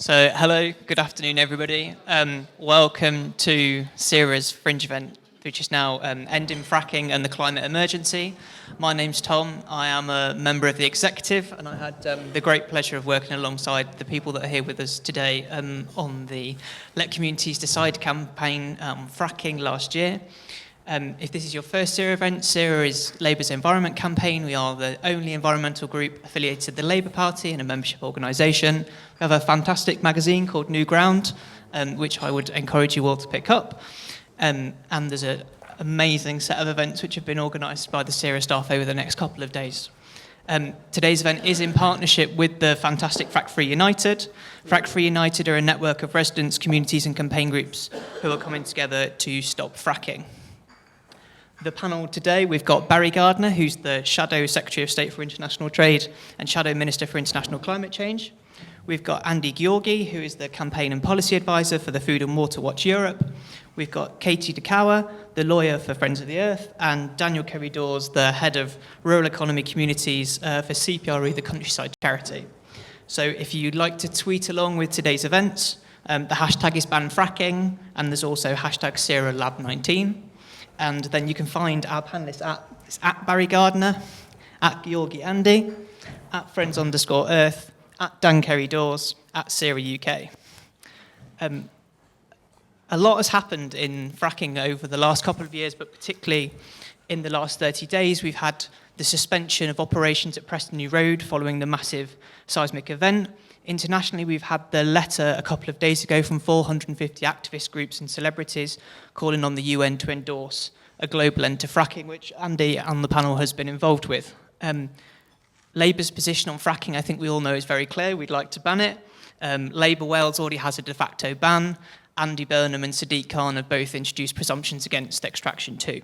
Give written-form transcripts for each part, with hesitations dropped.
So, hello, good afternoon, everybody. Welcome to SERA's Fringe event, which is now ending fracking and the climate emergency. My name's Tom. I am a member of the executive, and I had the great pleasure of working alongside the people that are here with us today on the Let Communities Decide campaign fracking last year. If this is your first SERA event, SERA is Labour's environment campaign. We are the only environmental group affiliated to the Labour Party and a membership organisation. We have a fantastic magazine called New Ground, which I would encourage you all to pick up. And there's an amazing set of events which have been organised by the SERA staff over the next couple of days. Today's event is in partnership with the fantastic Frack Free United. Frack Free United are a network of residents, communities and campaign groups who are coming together to stop fracking. The panel today, we've got Barry Gardiner, who's the Shadow Secretary of State for International Trade and Shadow Minister for International Climate Change. We've got Andy Gheorghiu, who is the Campaign and Policy Advisor for the Food and Water Watch Europe. We've got Katie de Kauwe, the lawyer for Friends of the Earth, and Daniel Carey-Dawes, the Head of Rural Economy Communities for CPRE, the Countryside Charity. So if you'd like to tweet along with today's events, the hashtag is #BanFracking, and there's also hashtag SERALab19. And then you can find our panelists at Barry Gardiner, at Gheorghiu Andy, at Friends_Earth, at Dan Carey-Dawes, at SERA UK. A lot has happened in fracking over the last couple of years, but particularly in the last 30 days, we've had the suspension of operations at Preston New Road following the massive seismic event. Internationally, we've had the letter a couple of days ago from 450 activist groups and celebrities calling on the UN to endorse a global end to fracking, which Andy on the panel has been involved with. Labour's position on fracking, I think we all know, is very clear. We'd like to ban it. Labour Wales already has a de facto ban. Andy Burnham and Sadiq Khan have both introduced presumptions against extraction too.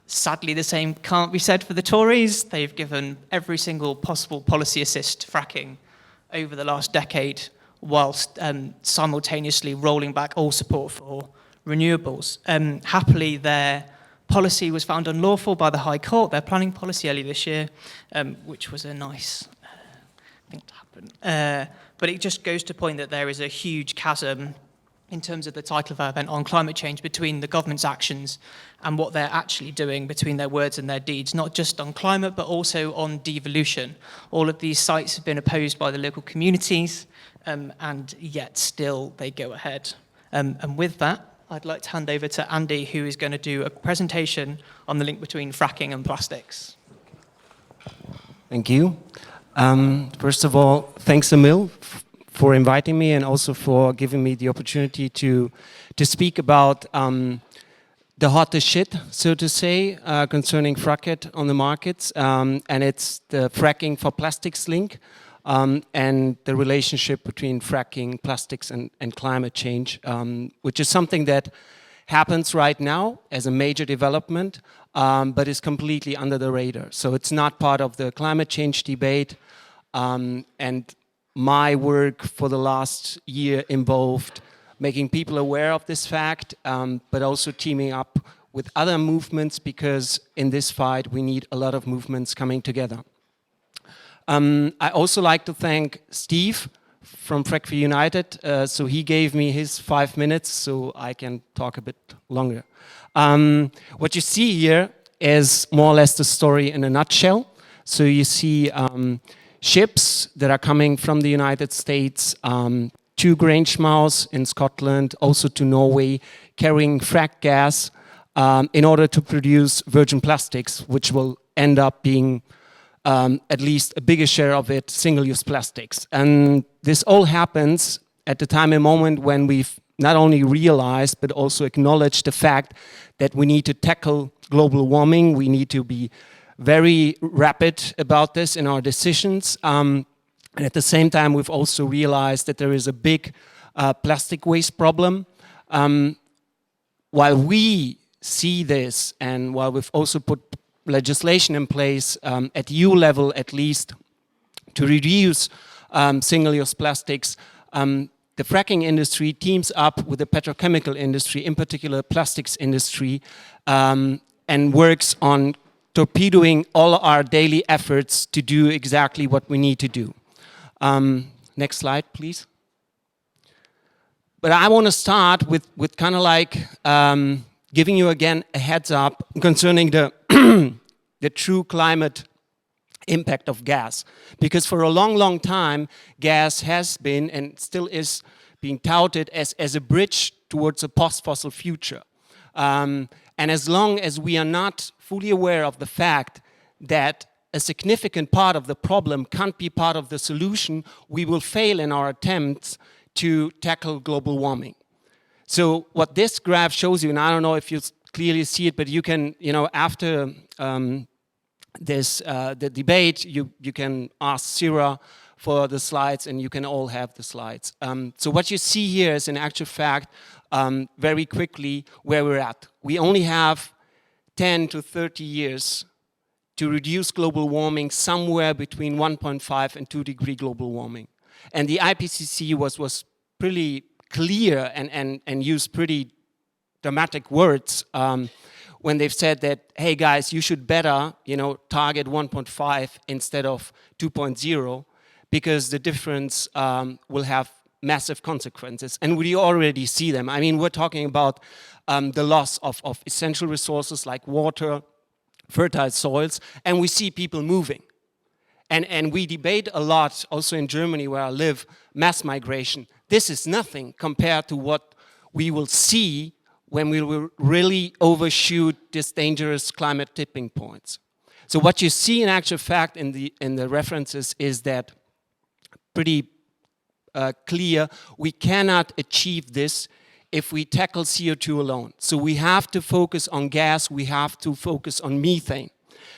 Sadly, the same can't be said for the Tories. They've given every single possible policy assist to fracking over the last decade, whilst simultaneously rolling back all support for renewables. Happily, their policy was found unlawful by the High Court, their planning policy earlier this year, which was a nice thing to happen. But it just goes to point that there is a huge chasm in terms of the title of our event on climate change between the government's actions and what they're actually doing, between their words and their deeds, not just on climate, but also on devolution. All of these sites have been opposed by the local communities, and yet still they go ahead. And with that, I'd like to hand over to Andy, who is going to do a presentation on the link between fracking and plastics. Thank you. First of all, thanks Emil for inviting me and also for giving me the opportunity to speak about the hottest shit, so to say, concerning fracking on the markets, and it's the fracking for plastics link, and the relationship between fracking, plastics and climate change, which is something that happens right now as a major development, but is completely under the radar. So it's not part of the climate change debate, and my work for the last year involved making people aware of this fact, but also teaming up with other movements, because in this fight we need a lot of movements coming together. I also like to thank Steve from Frack Free United, so he gave me his 5 minutes so I can talk a bit longer. What you see here is more or less the story in a nutshell. So you see ships that are coming from the United States to Grangemouth in Scotland, also to Norway, carrying frack gas in order to produce virgin plastics, which will end up being at least a bigger share of it single-use plastics. And this all happens at the time and moment when we've not only realized but also acknowledged the fact that we need to tackle global warming. We need to be very rapid about this in our decisions. And at the same time, we've also realized that there is a big plastic waste problem. While we see this, and while we've also put legislation in place at EU level at least to reduce single-use plastics, the fracking industry teams up with the petrochemical industry, in particular plastics industry, and works on torpedoing all our daily efforts to do exactly what we need to do. Next slide, please. But I want to start with kind of like giving you again a heads up concerning the, the true climate impact of gas. Because for a long, long time, gas has been and still is being touted as a bridge towards a post-fossil future. And as long as we are not fully aware of the fact that a significant part of the problem can't be part of the solution, we will fail in our attempts to tackle global warming. So what this graph shows you, and I don't know if you clearly see it, but you can, you know, after the debate, you can ask SERA for the slides, and you can all have the slides. So what you see here is, in actual fact, very quickly where we're at. We only have 10 to 30 years to reduce global warming somewhere between 1.5 and 2 degree global warming. And the IPCC was pretty clear and used pretty dramatic words when they've said that, hey guys, you should better, you know, target 1.5 instead of 2.0, because the difference will have massive consequences. And we already see them. I mean, we're talking about the loss of essential resources like water, fertile soils, and we see people moving. And we debate a lot, also in Germany where I live, mass migration. This is nothing compared to what we will see when we will really overshoot these dangerous climate tipping points. So what you see in actual fact in the references is that pretty clear, we cannot achieve this if we tackle CO2 alone. So we have to focus on gas, we have to focus on methane.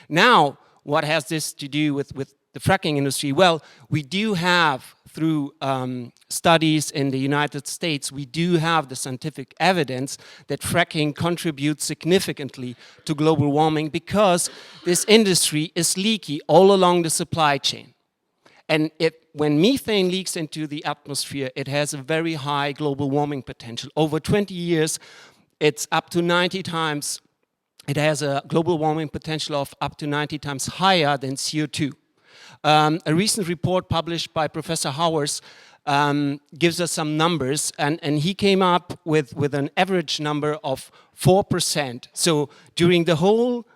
Now, what has this to do with the fracking industry? Well, we do have, through studies in the United States, we do have the scientific evidence that fracking contributes significantly to global warming because this industry is leaky all along the supply chain. And when methane leaks into the atmosphere, it has a very high global warming potential. Over 20 years, it's up to 90 times, it has a global warming potential of up to 90 times higher than CO2. A recent report published by Professor Howers gives us some numbers, and he came up with an average number of 4%. So during the whole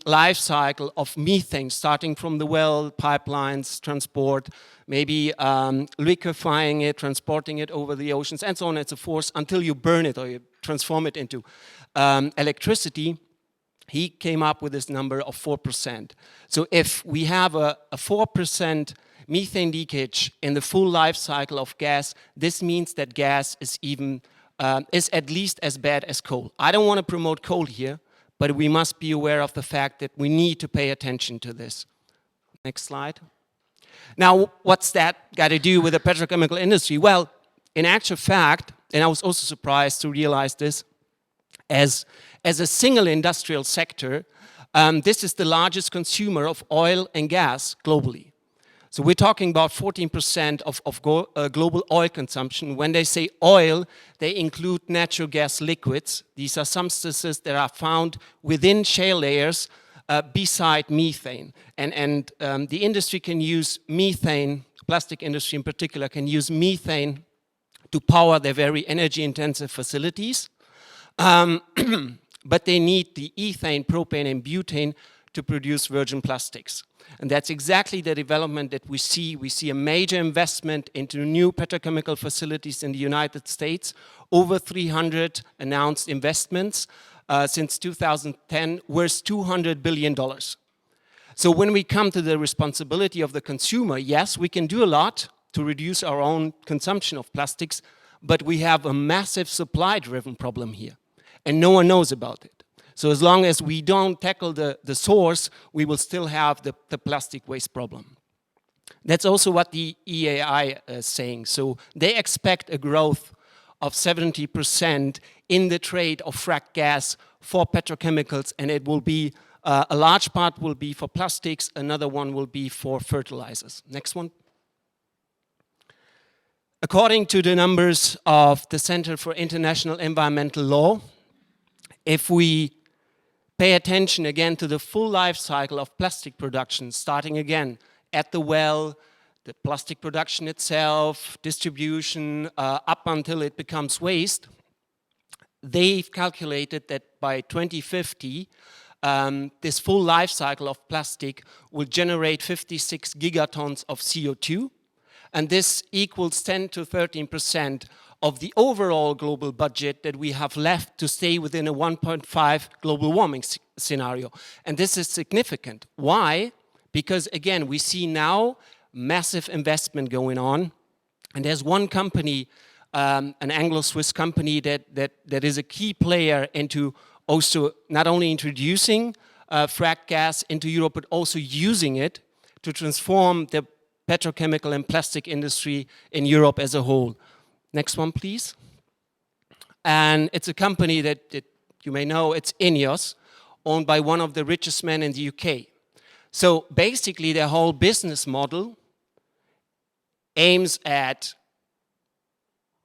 life cycle of methane, starting from the well, pipelines, transport, maybe liquefying it, transporting it over the oceans, and so on and so forth, until you burn it or you transform it into electricity, he came up with this number of 4%. So if we have a 4% methane leakage in the full life cycle of gas, this means that gas is is at least as bad as coal. I don't want to promote coal here, but we must be aware of the fact that we need to pay attention to this. Next slide. Now, what's that got to do with the petrochemical industry? Well, in actual fact, and I was also surprised to realize this, as a single industrial sector, this is the largest consumer of oil and gas globally. So we're talking about 14% of global oil consumption. When they say oil, they include natural gas liquids. These are substances that are found within shale layers beside methane. And the industry can use methane, plastic industry in particular, can use methane to power their very energy-intensive facilities. But they need the ethane, propane, and butane to produce virgin plastics. And that's exactly the development that we see. We see a major investment into new petrochemical facilities in the United States, over 300 announced investments since 2010, worth $200 billion. So when we come to the responsibility of the consumer, yes, we can do a lot to reduce our own consumption of plastics, but we have a massive supply-driven problem here, and no one knows about it. So as long as we don't tackle the source, we will still have the plastic waste problem. That's also what the EAI is saying. So they expect a growth of 70% in the trade of fracked gas for petrochemicals, and it will be, a large part will be for plastics, another one will be for fertilizers. Next one. According to the numbers of the Center for International Environmental Law, if we pay attention again to the full life cycle of plastic production, starting again at the well, the plastic production itself, distribution, up until it becomes waste, they've calculated that by 2050, this full life cycle of plastic will generate 56 gigatons of CO2, and this equals 10 to 13% of the overall global budget that we have left to stay within a 1.5 global warming scenario. And this is significant. Why? Because again, we see now massive investment going on, and there's one company, an Anglo-Swiss company that is a key player into also not only introducing frack gas into Europe, but also using it to transform the petrochemical and plastic industry in Europe as a whole. Next one, please. And it's a company that you may know, it's INEOS, owned by one of the richest men in the UK. So basically their whole business model aims at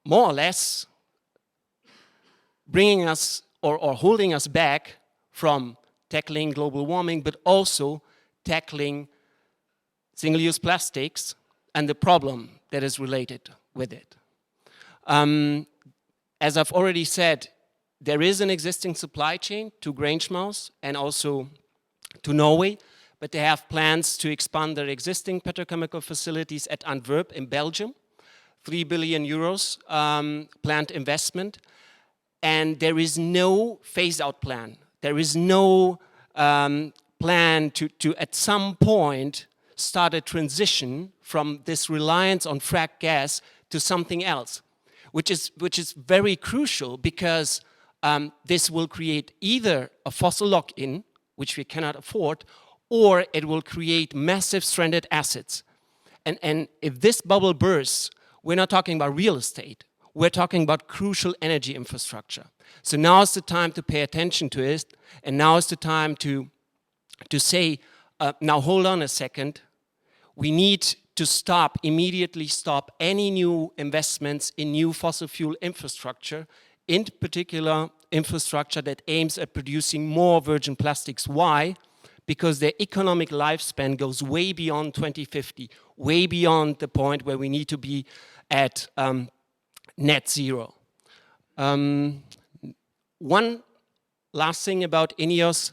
more or less bringing us or holding us back from tackling global warming, but also tackling single-use plastics and the problem that is related with it. As I've already said, there is an existing supply chain to Grangemouth and also to Norway, but they have plans to expand their existing petrochemical facilities at Antwerp in Belgium, 3 billion euros planned investment, and there is no phase-out plan. There is no plan to at some point start a transition from this reliance on frack gas to something else, which is very crucial because this will create either a fossil lock-in, which we cannot afford, or it will create massive stranded assets. And if this bubble bursts, we're not talking about real estate, we're talking about crucial energy infrastructure. So now is the time to pay attention to it, and now is the time to say, now hold on a second, we need to immediately stop any new investments in new fossil fuel infrastructure, in particular infrastructure that aims at producing more virgin plastics. Why? Because their economic lifespan goes way beyond 2050, way beyond the point where we need to be at net zero. One last thing about INEOS,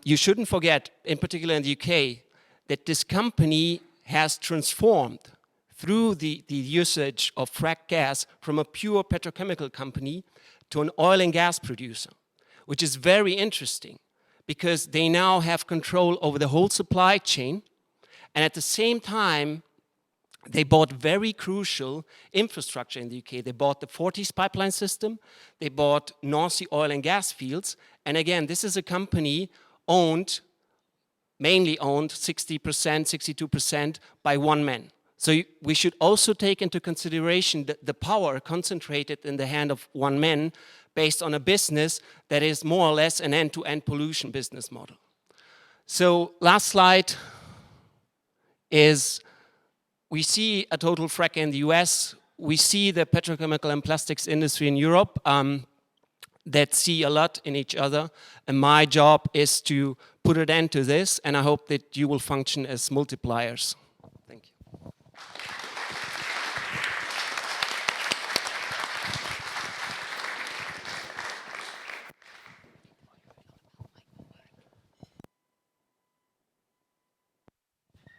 you shouldn't forget, in particular in the UK, that this company has transformed through the usage of frack gas from a pure petrochemical company to an oil and gas producer, which is very interesting because they now have control over the whole supply chain, and at the same time they bought very crucial infrastructure in the UK. They bought the Forties pipeline system, they bought North Sea oil and gas fields, and again, this is a company mainly owned 60%, 62% by one man. So we should also take into consideration the power concentrated in the hand of one man based on a business that is more or less an end-to-end pollution business model. So last slide is we see a total frack in the US, we see the petrochemical and plastics industry in Europe that see a lot in each other, and my job is to put an end to this, and I hope that you will function as multipliers. Thank you.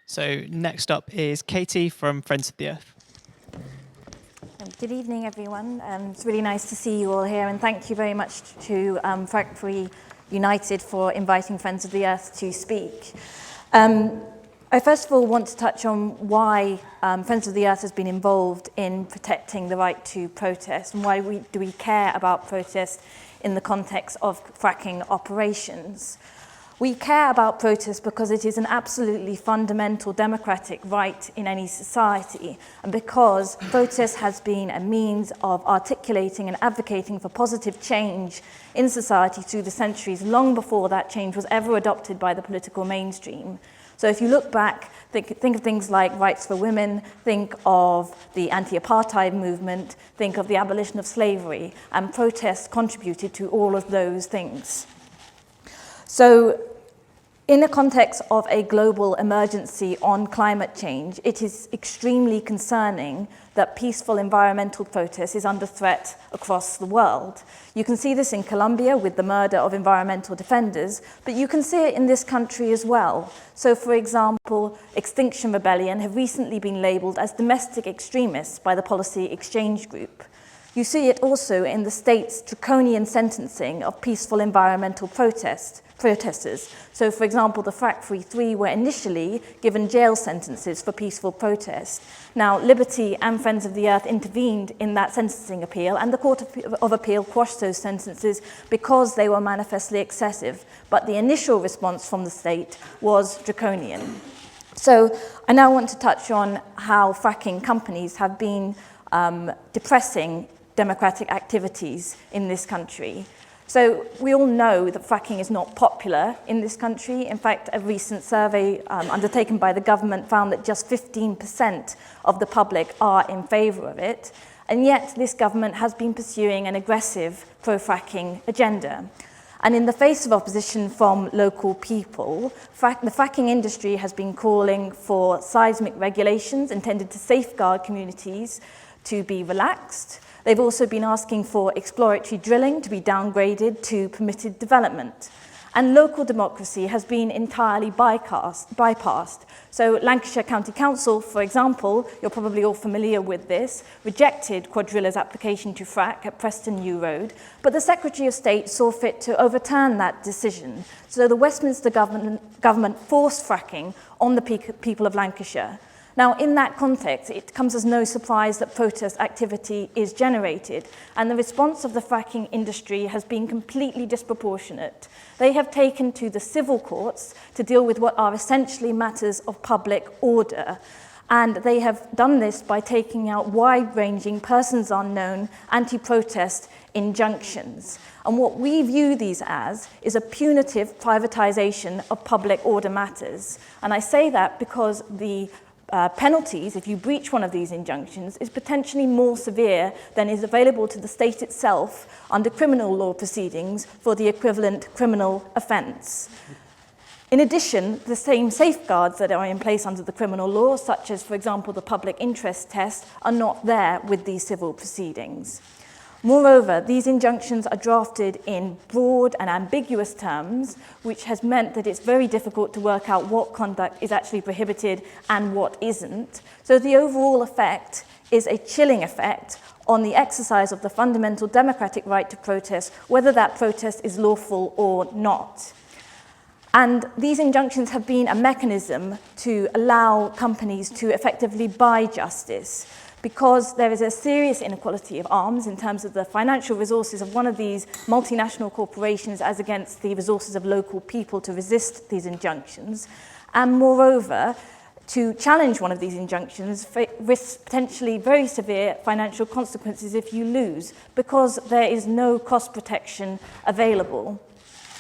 So next up is Katie from Friends of the Earth. Good evening, everyone. It's really nice to see you all here, and thank you very much to Frack United for inviting Friends of the Earth to speak. I first of all want to touch on why Friends of the Earth has been involved in protecting the right to protest, and why do we care about protest in the context of fracking operations. We care about protest because it is an absolutely fundamental democratic right in any society, and because protest has been a means of articulating and advocating for positive change in society through the centuries, long before that change was ever adopted by the political mainstream. So if you look back, think of things like rights for women, think of the anti-apartheid movement, think of the abolition of slavery, and protest contributed to all of those things. So In the context of a global emergency on climate change, it is extremely concerning that peaceful environmental protest is under threat across the world. You can see this in Colombia with the murder of environmental defenders, but you can see it in this country as well. So, for example, Extinction Rebellion have recently been labelled as domestic extremists by the Policy Exchange Group. You see it also in the state's draconian sentencing of peaceful environmental protesters. So, for example, the Frack-free 3 were initially given jail sentences for peaceful protest. Now, Liberty and Friends of the Earth intervened in that sentencing appeal, and the Court of Appeal quashed those sentences because they were manifestly excessive. But the initial response from the state was draconian. So, I now want to touch on how fracking companies have been depressing democratic activities in this country. So we all know that fracking is not popular in this country. In fact, a recent survey undertaken by the government found that just 15% of the public are in favour of it. And yet this government has been pursuing an aggressive pro-fracking agenda. And in the face of opposition from local people, the fracking industry has been calling for seismic regulations intended to safeguard communities to be relaxed. They've also been asking for exploratory drilling to be downgraded to permitted development. And local democracy has been entirely bypassed. So Lancashire County Council, for example, you're probably all familiar with this, rejected Quadrilla's application to frack at Preston New Road, but the Secretary of State saw fit to overturn that decision. So the Westminster government forced fracking on the people of Lancashire. Now, in that context, it comes as no surprise that protest activity is generated, and the response of the fracking industry has been completely disproportionate. They have taken to the civil courts to deal with what are essentially matters of public order, and they have done this by taking out wide-ranging, persons unknown, anti-protest injunctions. And what we view these as is a punitive privatization of public order matters. And I say that because the penalties, if you breach one of these injunctions, is potentially more severe than is available to the state itself under criminal law proceedings for the equivalent criminal offence. In addition, the same safeguards that are in place under the criminal law, such as, for example, the public interest test, are not there with these civil proceedings. Moreover, these injunctions are drafted in broad and ambiguous terms, which has meant that it's very difficult to work out what conduct is actually prohibited and what isn't. So the overall effect is a chilling effect on the exercise of the fundamental democratic right to protest, whether that protest is lawful or not. And these injunctions have been a mechanism to allow companies to effectively buy justice, because there is a serious inequality of arms in terms of the financial resources of one of these multinational corporations as against the resources of local people to resist these injunctions. And moreover, to challenge one of these injunctions risks potentially very severe financial consequences if you lose, because there is no cost protection available.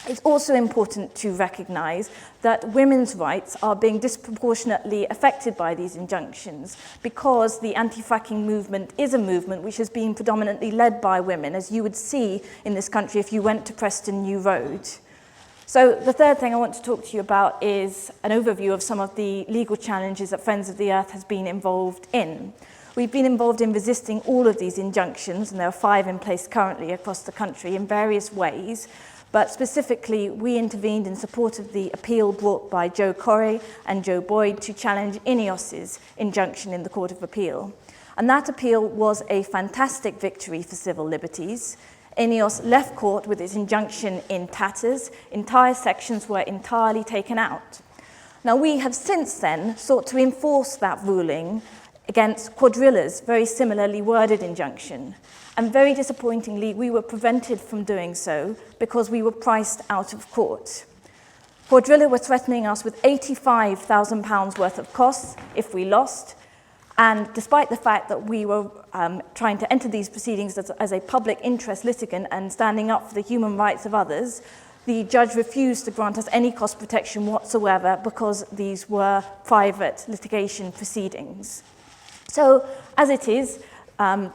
It's also important to recognise that women's rights are being disproportionately affected by these injunctions, because the anti-fracking movement is a movement which has been predominantly led by women, as you would see in this country if you went to Preston New Road. So the third thing I want to talk to you about is an overview of some of the legal challenges that Friends of the Earth has been involved in. We've been involved in resisting all of these injunctions, and there are 5 in place currently across the country in various ways. But specifically, we intervened in support of the appeal brought by Joe Corey and Joe Boyd to challenge INEOS's injunction in the Court of Appeal. And that appeal was a fantastic victory for civil liberties. INEOS left court with its injunction in tatters. Entire sections were entirely taken out. Now, we have since then sought to enforce that ruling against Quadrilla's very similarly worded injunction. And very disappointingly, we were prevented from doing so because we were priced out of court. Quadrilla were threatening us with £85,000 worth of costs if we lost. And despite the fact that we were trying to enter these proceedings as a public interest litigant and standing up for the human rights of others, the judge refused to grant us any cost protection whatsoever because these were private litigation proceedings. So, as it is,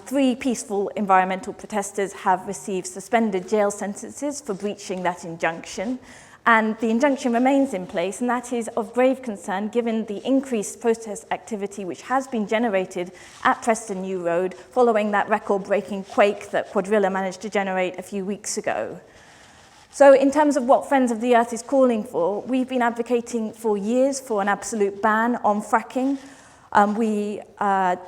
3 peaceful environmental protesters have received suspended jail sentences for breaching that injunction, And the injunction remains in place, and that is of grave concern given the increased protest activity which has been generated at Preston New Road following that record-breaking quake that Quadrilla managed to generate a few weeks ago. So in terms of what Friends of the Earth is calling for, we've been advocating for years for an absolute ban on fracking. We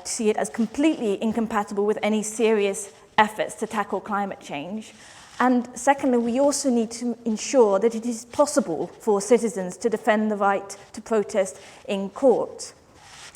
see it as completely incompatible with any serious efforts to tackle climate change. And secondly, we also need to ensure that it is possible for citizens to defend the right to protest in court.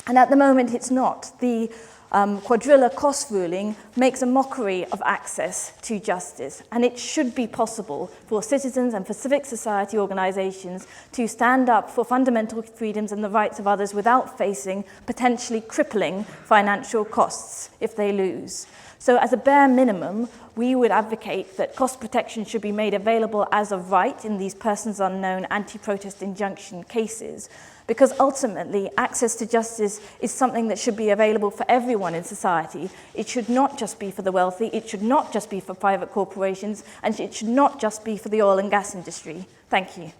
And at the moment, it's not. The Quadrilla cost ruling makes a mockery of access to justice, and it should be possible for citizens and for civic society organisations to stand up for fundamental freedoms and the rights of others without facing potentially crippling financial costs if they lose. So as a bare minimum, we would advocate that cost protection should be made available as a right in these persons unknown anti-protest injunction cases, because ultimately access to justice is something that should be available for everyone in society. It should not just be for the wealthy, it should not just be for private corporations, and it should not just be for the oil and gas industry. Thank you.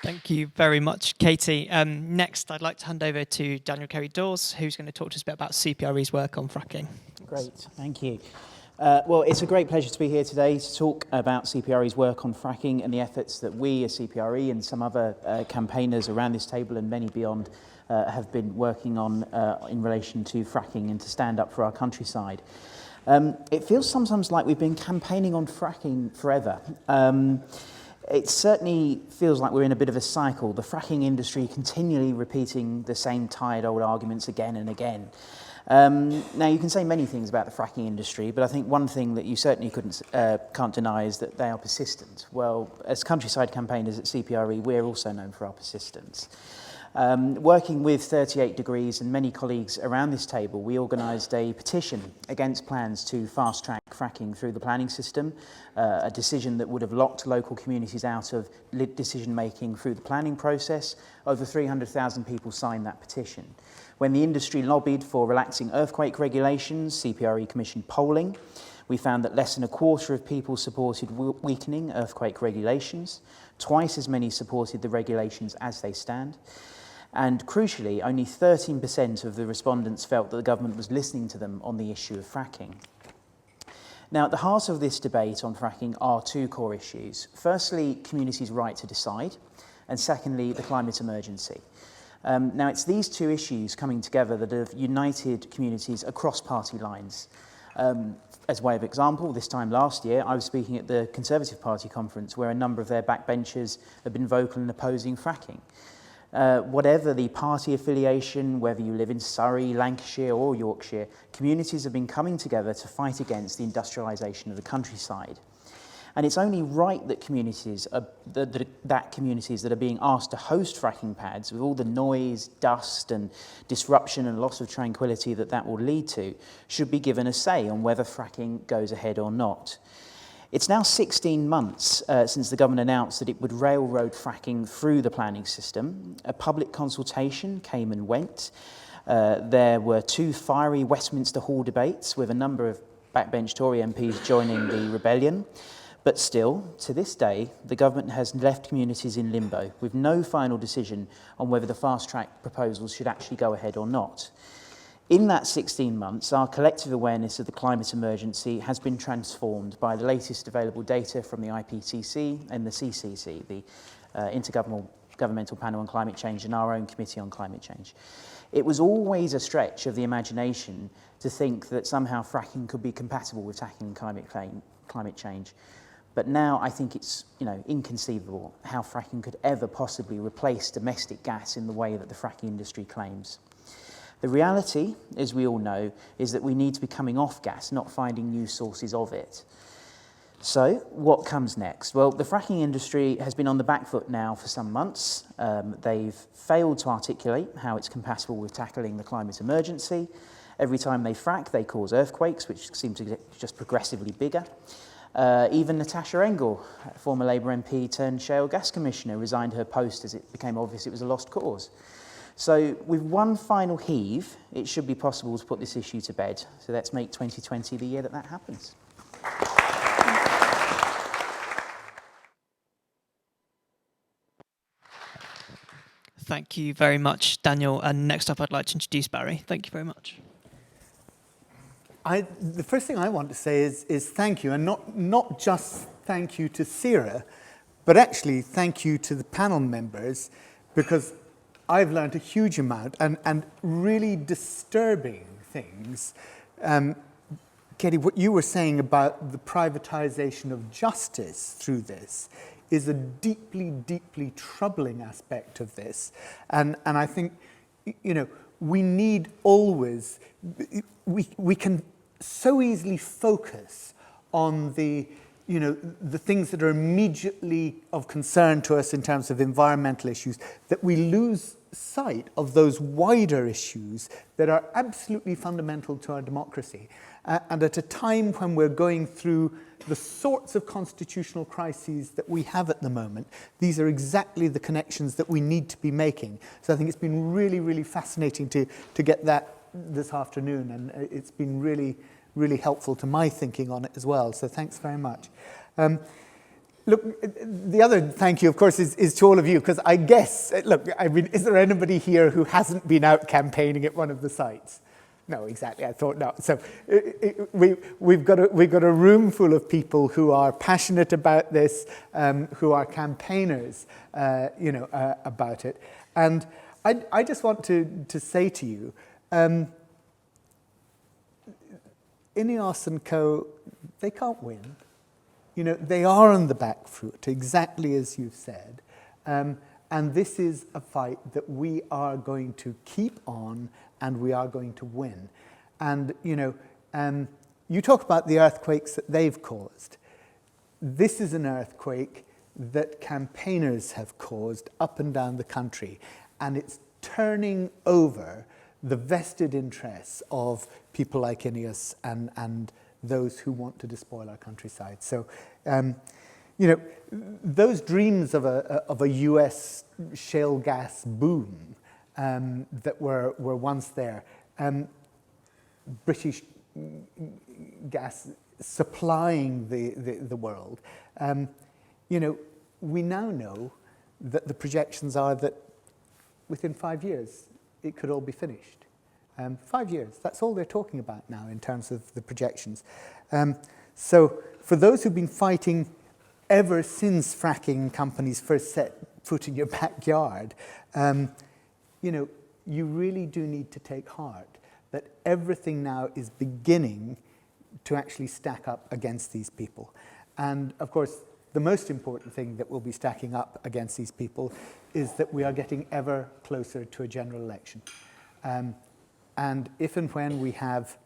Thank you very much, Katie. Next, I'd like to hand over to Daniel Carey-Dawes, who's going to talk to us a bit about CPRE's work on fracking. Great, thank you. Well, it's a great pleasure to be here today to talk about CPRE's work on fracking and the efforts that we as CPRE and some other campaigners around this table and many beyond have been working on in relation to fracking and to stand up for our countryside. It feels sometimes like we've been campaigning on fracking forever. It certainly feels like we're in a bit of a cycle, the fracking industry continually repeating the same tired old arguments again and again. Now, you can say many things about the fracking industry, but I think one thing that you certainly can't deny is that they are persistent. Well, as countryside campaigners at CPRE, we're also known for our persistence. Working with 38 Degrees and many colleagues around this table, we organised a petition against plans to fast-track fracking through the planning system, a decision that would have locked local communities out of decision-making through the planning process. Over 300,000 people signed that petition. When the industry lobbied for relaxing earthquake regulations, CPRE commissioned polling. We found that less than a quarter of people supported weakening earthquake regulations. Twice as many supported the regulations as they stand. And crucially, only 13% of the respondents felt that the government was listening to them on the issue of fracking. Now, at the heart of this debate on fracking are two core issues. Firstly, communities' right to decide, and secondly, the climate emergency. Now, it's these two issues coming together that have united communities across party lines. As way of example, this time last year, I was speaking at the Conservative Party conference where a number of their backbenchers have been vocal in opposing fracking. Whatever the party affiliation, whether you live in Surrey, Lancashire or Yorkshire, communities have been coming together to fight against the industrialisation of the countryside. And it's only right that communities that are being asked to host fracking pads with all the noise, dust and disruption and loss of tranquility that will lead to should be given a say on whether fracking goes ahead or not. It's now 16 months since the government announced that it would railroad fracking through the planning system. A public consultation came and went. There were two fiery Westminster Hall debates with a number of backbench Tory MPs joining the rebellion. But still, to this day, the government has left communities in limbo with no final decision on whether the fast-track proposals should actually go ahead or not. In that 16 months, our collective awareness of the climate emergency has been transformed by the latest available data from the IPCC and the CCC, the Intergovernmental Panel on Climate Change, and our own Committee on Climate Change. It was always a stretch of the imagination to think that somehow fracking could be compatible with tackling climate change. But now I think it's inconceivable how fracking could ever possibly replace domestic gas in the way that the fracking industry claims. The reality, as we all know, is that we need to be coming off gas, not finding new sources of it. So, what comes next? Well, the fracking industry has been on the back foot now for some months. They've failed to articulate how it's compatible with tackling the climate emergency. Every time they frack, they cause earthquakes, which seem to get just progressively bigger. Even Natasha Engel, former Labour MP turned shale gas commissioner, resigned her post as it became obvious it was a lost cause. So with one final heave, it should be possible to put this issue to bed. So let's make 2020 the year that that happens. Thank you very much, Daniel. And next up, I'd like to introduce Barry. Thank you very much. The first thing I want to say is thank you, and not just thank you to SERA, but actually thank you to the panel members, because I've learned a huge amount and really disturbing things. Katie, what you were saying about the privatization of justice through this is a deeply, deeply troubling aspect of this. And I think, you know, we need always, we can so easily focus on the, you know, the things that are immediately of concern to us in terms of environmental issues, that we lose sight of those wider issues that are absolutely fundamental to our democracy. And at a time when we're going through the sorts of constitutional crises that we have at the moment, these are exactly the connections that we need to be making. So I think it's been really, really fascinating to get that this afternoon, and it's been really, really helpful to my thinking on it as well. So thanks very much. Look, the other thank you, of course, is to all of you, because I guess, look, I mean, is there anybody here who hasn't been out campaigning at one of the sites? No, exactly, I thought not. So we've got a room full of people who are passionate about this, who are campaigners, you know, about it. And I just want to say to you, Ineos and Co, they can't win. You know, they are on the back foot, exactly as you've said. And this is a fight that we are going to keep on, and we are going to win. And, you know, you talk about the earthquakes that they've caused. This is an earthquake that campaigners have caused up and down the country, and it's turning over the vested interests of people like Ineos and those who want to despoil our countryside. So, you know, those dreams of a US shale gas boom that were once there, British gas supplying the world, you know, we now know that the projections are that within 5 years it could all be finished. 5 years, that's all they're talking about now in terms of the projections. So for those who've been fighting ever since fracking companies first set foot in your backyard, you know, you really do need to take heart that everything now is beginning to actually stack up against these people. And of course, the most important thing that will be stacking up against these people is that we are getting ever closer to a general election. And if and when we have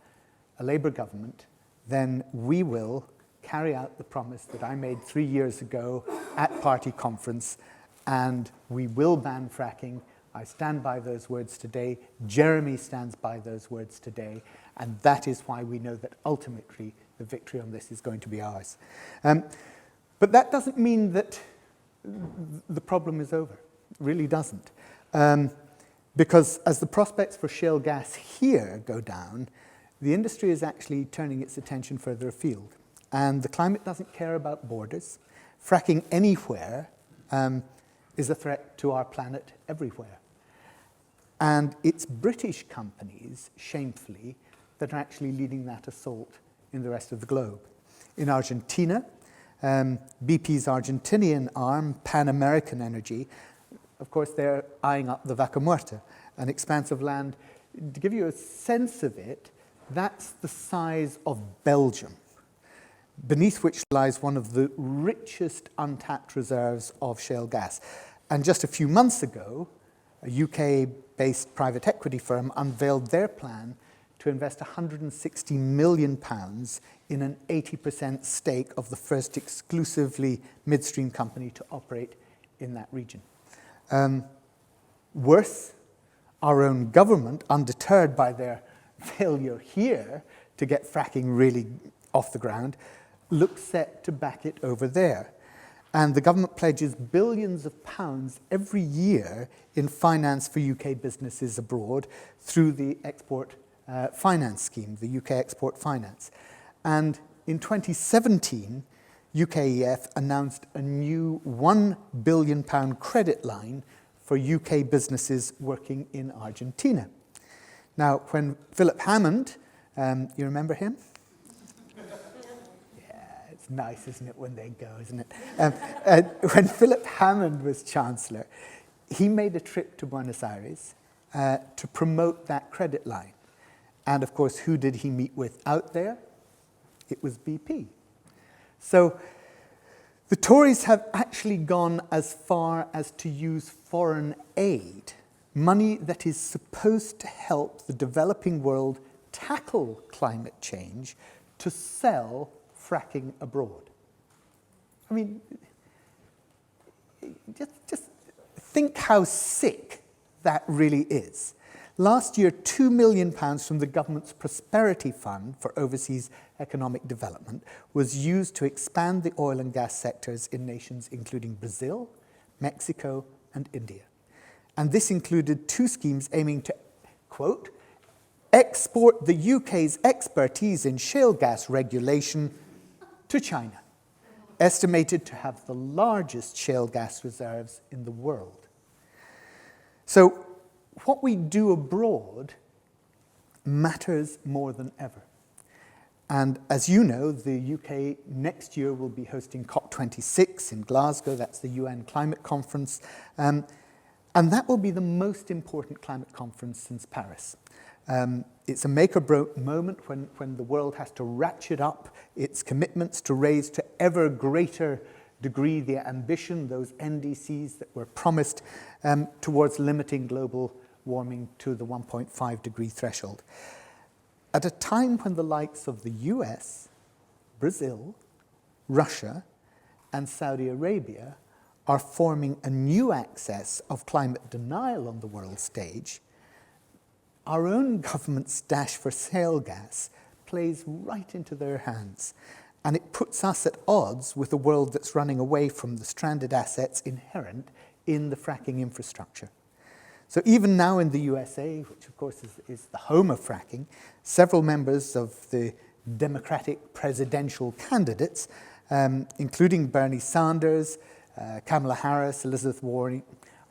a Labour government, then we will carry out the promise that I made 3 years ago at party conference, and we will ban fracking. I stand by those words today. Jeremy stands by those words today. And that is why we know that ultimately the victory on this is going to be ours. But that doesn't mean that the problem is over. It really doesn't. Because as the prospects for shale gas here go down, the industry is actually turning its attention further afield. And the climate doesn't care about borders. Fracking anywhere is a threat to our planet everywhere. And it's British companies, shamefully, that are actually leading that assault in the rest of the globe. In Argentina, BP's Argentinian arm, Pan American Energy, of course, they're eyeing up the Vaca Muerta, an expanse of land. To give you a sense of it, that's the size of Belgium, beneath which lies one of the richest untapped reserves of shale gas. And just a few months ago, a UK-based private equity firm unveiled their plan to invest £160 million in an 80% stake of the first exclusively midstream company to operate in that region. Worse, our own government, undeterred by their failure here to get fracking really off the ground, looks set to back it over there. And the government pledges billions of pounds every year in finance for UK businesses abroad through the Export Finance Scheme, the UK Export Finance. And in 2017, UKEF announced a new £1 billion credit line for UK businesses working in Argentina. Now, when Philip Hammond, you remember him? Yeah, it's nice, isn't it, when they go, isn't it? When Philip Hammond was Chancellor, he made a trip to Buenos Aires to promote that credit line. And of course, who did he meet with out there? It was BP. So the Tories have actually gone as far as to use foreign aid, money that is supposed to help the developing world tackle climate change, to sell fracking abroad. I mean, just think how sick that really is. Last year, £2 million from the government's Prosperity Fund for overseas economic development was used to expand the oil and gas sectors in nations including Brazil, Mexico, and India. And this included 2 schemes aiming to, quote, export the UK's expertise in shale gas regulation to China, estimated to have the largest shale gas reserves in the world. So what we do abroad matters more than ever. And as you know, the UK next year will be hosting COP26 in Glasgow. That's the UN climate conference. And that will be the most important climate conference since Paris. It's a make-or-break moment when the world has to ratchet up its commitments to raise to ever greater degree the ambition, those NDCs that were promised, towards limiting global warming to the 1.5 degree threshold. At a time when the likes of the US, Brazil, Russia, and Saudi Arabia are forming a new axis of climate denial on the world stage, our own government's dash for shale gas plays right into their hands, and it puts us at odds with a world that's running away from the stranded assets inherent in the fracking infrastructure. So even now in the USA, which of course is the home of fracking, several members of the Democratic presidential candidates, including Bernie Sanders, Kamala Harris, Elizabeth Warren,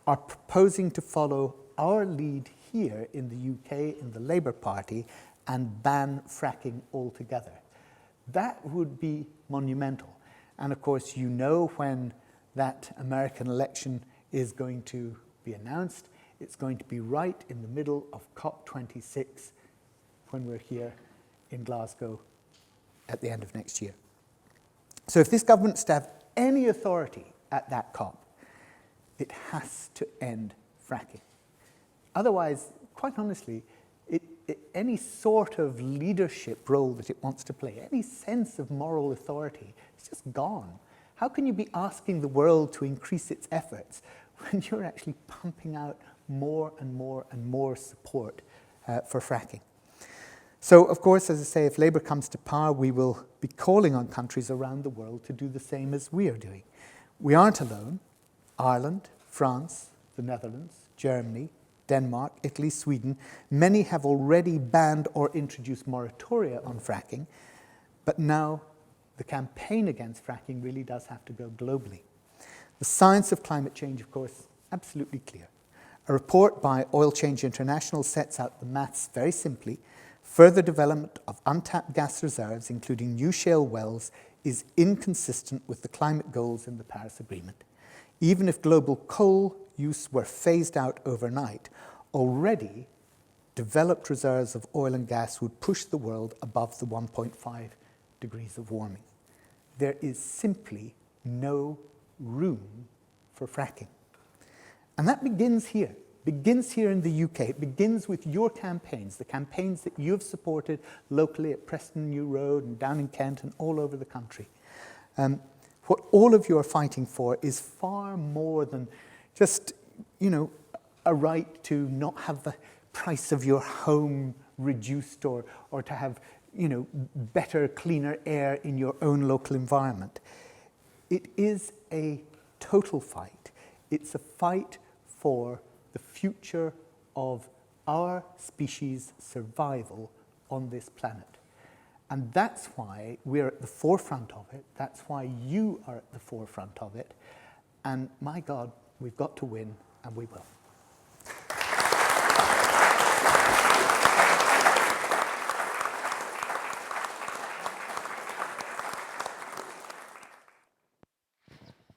are proposing to follow our lead here in the UK, in the Labour Party, and ban fracking altogether. That would be monumental. And of course, you know when that American election is going to be announced. It's going to be right in the middle of COP26 when we're here in Glasgow at the end of next year. So if this government's to have any authority at that COP, it has to end fracking. Otherwise, quite honestly, any sort of leadership role that it wants to play, any sense of moral authority, it's just gone. How can you be asking the world to increase its efforts when you're actually pumping out more and more and more support for fracking? So, of course, as I say, if Labour comes to power, we will be calling on countries around the world to do the same as we are doing. We aren't alone. Ireland, France, the Netherlands, Germany, Denmark, Italy, Sweden, many have already banned or introduced moratoria on fracking, but now the campaign against fracking really does have to go globally. The science of climate change, of course, absolutely clear. A report by Oil Change International sets out the maths very simply. Further development of untapped gas reserves, including new shale wells, is inconsistent with the climate goals in the Paris Agreement. Even if global coal use were phased out overnight, already developed reserves of oil and gas would push the world above the 1.5 degrees of warming. There is simply no room for fracking. And that begins here in the UK. It begins with your campaigns, the campaigns that you've supported locally at Preston New Road and down in Kent and all over the country. What all of you are fighting for is far more than just, a right to not have the price of your home reduced or to have, better, cleaner air in your own local environment. It is a total fight. It's a fight for the future of our species' survival on this planet. And that's why we're at the forefront of it. That's why you are at the forefront of it. And my God, we've got to win, and we will.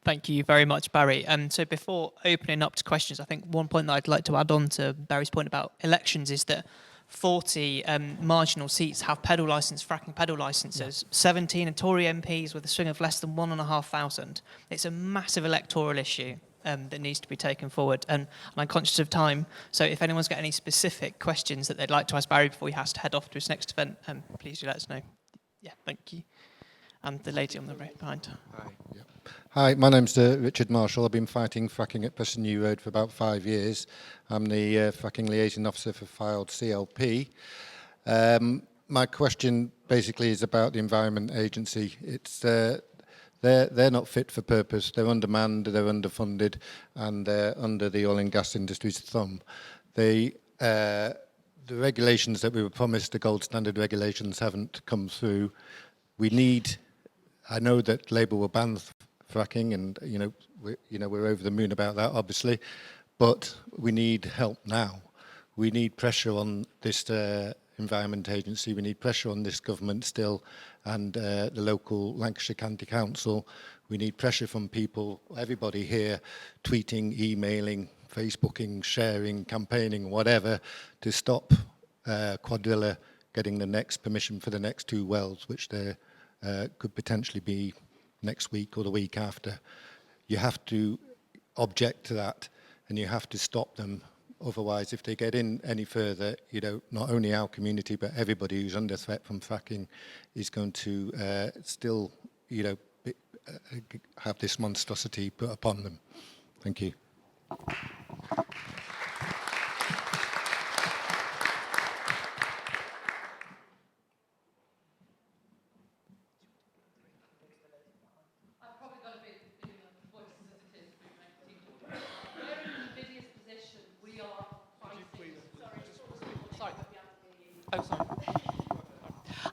Thank you very much, Barry. So before opening up to questions, I think one point that I'd like to add on to Barry's point about elections is that 40 marginal seats have fracking pedal licences. 17 are Tory MPs with a swing of less than 1,500. It's a massive electoral issue that needs to be taken forward. And I'm conscious of time, so if anyone's got any specific questions that they'd like to ask Barry before he has to head off to his next event, please do let us know. Yeah, thank you. And the lady on the right behind. Hi. Yeah. Hi, my name's Richard Marshall. I've been fighting fracking at Preston New Road for about 5 years. I'm the fracking liaison officer for filed CLP. My question basically is about the Environment Agency. It's they're not fit for purpose. They're undermanned, they're underfunded, and they're under the oil and gas industry's thumb. The regulations that we were promised, the gold standard regulations, haven't come through. I know that Labour will ban fracking, and we're over the moon about that, obviously, but we need help now. We need pressure on this Environment Agency. We need pressure on this government still, and the local Lancashire County Council. We need pressure from people, everybody here, tweeting, emailing, Facebooking, sharing, campaigning, whatever, to stop Quadrilla getting the next permission for the next 2 wells, which they're could potentially be next week or the week after. You have to object to that, and you have to stop them. Otherwise, if they get in any further, not only our community, but everybody who's under threat from fracking is going to still, have this monstrosity put upon them. Thank you.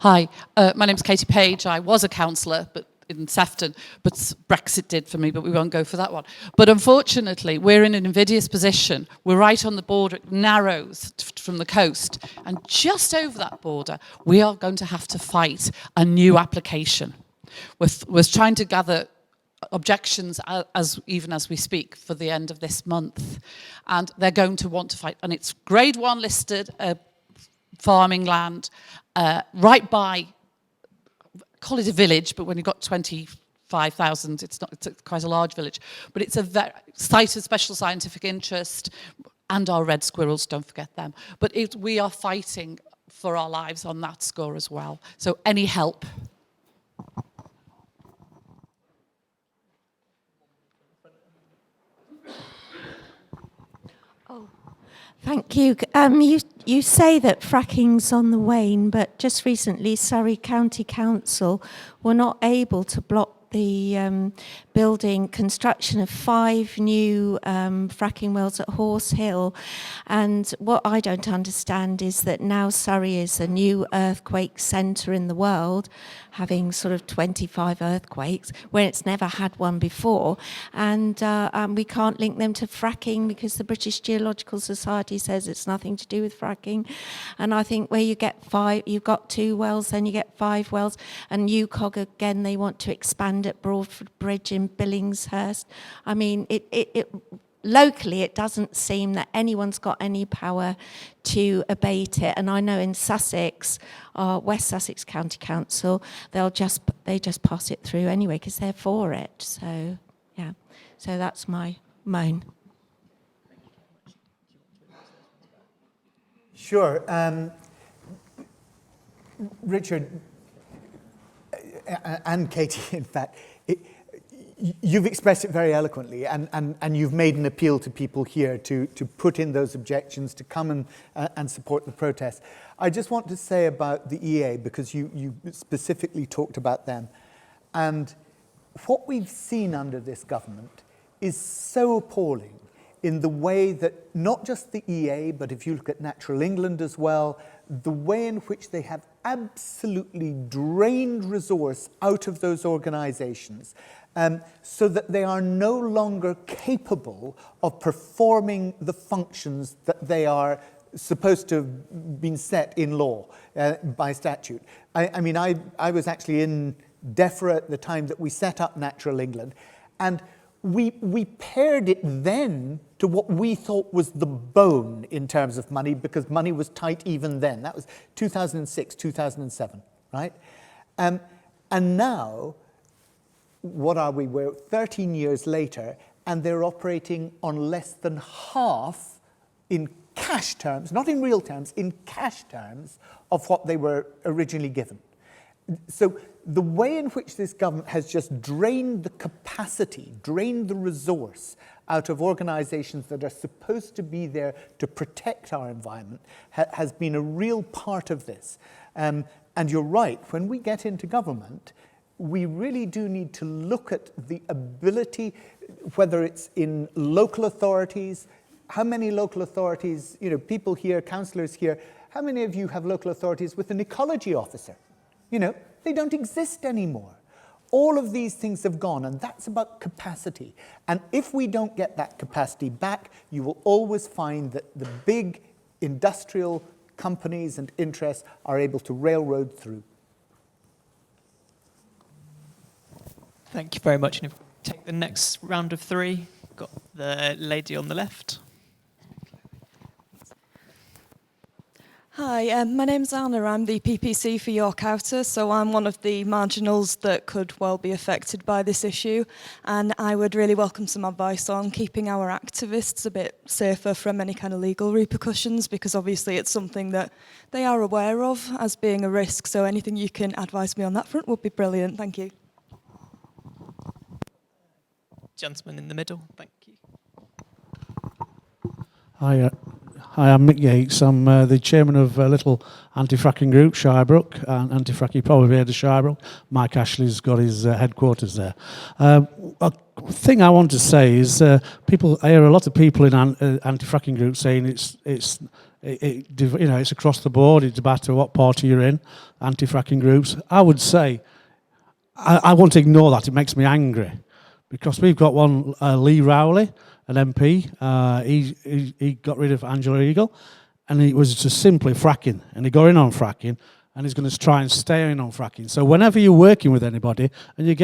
Hi, my name's Katie Page. I was a councillor in Sefton, but Brexit did for me, but we won't go for that one. But unfortunately, we're in an invidious position. We're right on the border, it narrows from the coast, and just over that border, we are going to have to fight a new application. We're trying to gather objections even as we speak for the end of this month, and they're going to want to fight, and it's grade 1 listed farming land right by, call it a village, but when you've got 25,000, it's quite a large village, but it's a site of special scientific interest, and our red squirrels, don't forget them. But we are fighting for our lives on that score as well. So any help? Thank you. You say that fracking's on the wane, but just recently Surrey County Council were not able to block the construction of 5 new fracking wells at Horse Hill. And what I don't understand is that now Surrey is a new earthquake centre in the world, having sort of 25 earthquakes, where it's never had one before. And we can't link them to fracking because the British Geological Society says it's nothing to do with fracking. And I think where you get 5, you've got 2 wells, then you get 5 wells. And UCOG, again, they want to expand at Broadford Bridge in Billingshurst. I mean, locally, it doesn't seem that anyone's got any power to abate it. And I know in Sussex, West Sussex County Council, they just pass it through anyway because they're for it. So, yeah. So that's my moan. Sure. Richard and Katie, in fact, you've expressed it very eloquently, and you've made an appeal to people here to put in those objections, to come and support the protest. I just want to say about the EA, because you specifically talked about them. And what we've seen under this government is so appalling in the way that not just the EA, but if you look at Natural England as well, the way in which they have absolutely drained resource out of those organisations, so that they are no longer capable of performing the functions that they are supposed to have been set in law by statute. I mean, I was actually in DEFRA at the time that we set up Natural England, and we paired it then to what we thought was the bone in terms of money, because money was tight even then. That was 2006, 2007, right? And now, what are we? We're 13 years later, and they're operating on less than half in cash terms, not in real terms, in cash terms of what they were originally given. So the way in which this government has just drained the capacity, drained the resource out of organisations that are supposed to be there to protect our environment has been a real part of this. And you're right, when we get into government, we really do need to look at the ability, whether it's in local authorities, how many local authorities, you know, people here, councillors here, how many of you have local authorities with an ecology officer? You know, they don't exist anymore. All of these things have gone, and that's about capacity. And if we don't get that capacity back, you will always find that the big industrial companies and interests are able to railroad through. Thank you very much. And if we take the next round of three, got the lady on the left. Hi, my name's Anna. I'm the PPC for York Outer, so I'm one of the marginals that could well be affected by this issue, and I would really welcome some advice on keeping our activists a bit safer from any kind of legal repercussions, because obviously it's something that they are aware of as being a risk, so anything you can advise me on that front would be brilliant. Thank you. Gentleman in the middle, thank you. Hi, I'm Mick Yates. I'm the chairman of a little anti-fracking group, Shirebrook. Anti-fracking, probably heard of Shirebrook. Mike Ashley's got his headquarters there. A thing I want to say is, I hear a lot of people in anti-fracking groups saying it's across the board. It's no matter what party you're in. Anti-fracking groups. I would say, I want to ignore that. It makes me angry. Because we've got one, Lee Rowley, an MP, he got rid of Angela Eagle, and it was just simply fracking, and he got in on fracking, and he's going to try and stay in on fracking. So whenever you're working with anybody, and you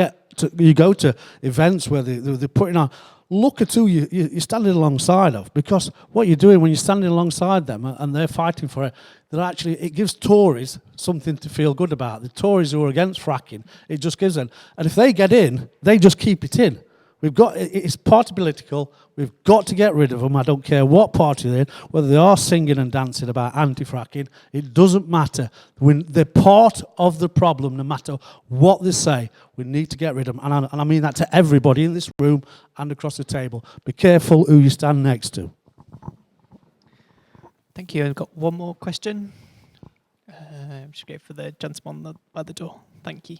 go to events where they're putting on, look at who you're standing alongside of, because what you're doing when you're standing alongside them and they're fighting for it, it gives Tories something to feel good about. The Tories who are against fracking, it just gives them. And if they get in, they just keep it in. It's party political. We've got to get rid of them. I don't care what party they're in, whether they are singing and dancing about anti-fracking. It doesn't matter. When they're part of the problem, no matter what they say, we need to get rid of them. And I mean that to everybody in this room and across the table. Be careful who you stand next to. Thank you. I've got one more question. Should go for the gentleman by the door. Thank you.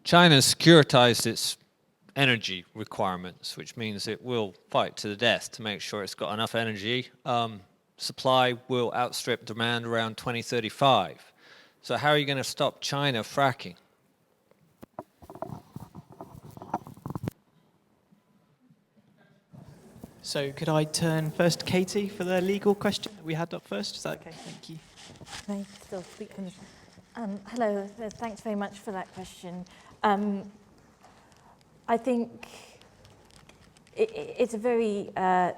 China has securitized its energy requirements, which means it will fight to the death to make sure it's got enough energy. Supply will outstrip demand around 2035. So how are you going to stop China fracking? So could I turn first to Katie for the legal question that we had up first? Is that okay? Thank you. Can I still speak from this? Hello, thanks very much for that question. I think it's a very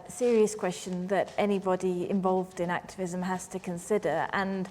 serious question that anybody involved in activism has to consider, and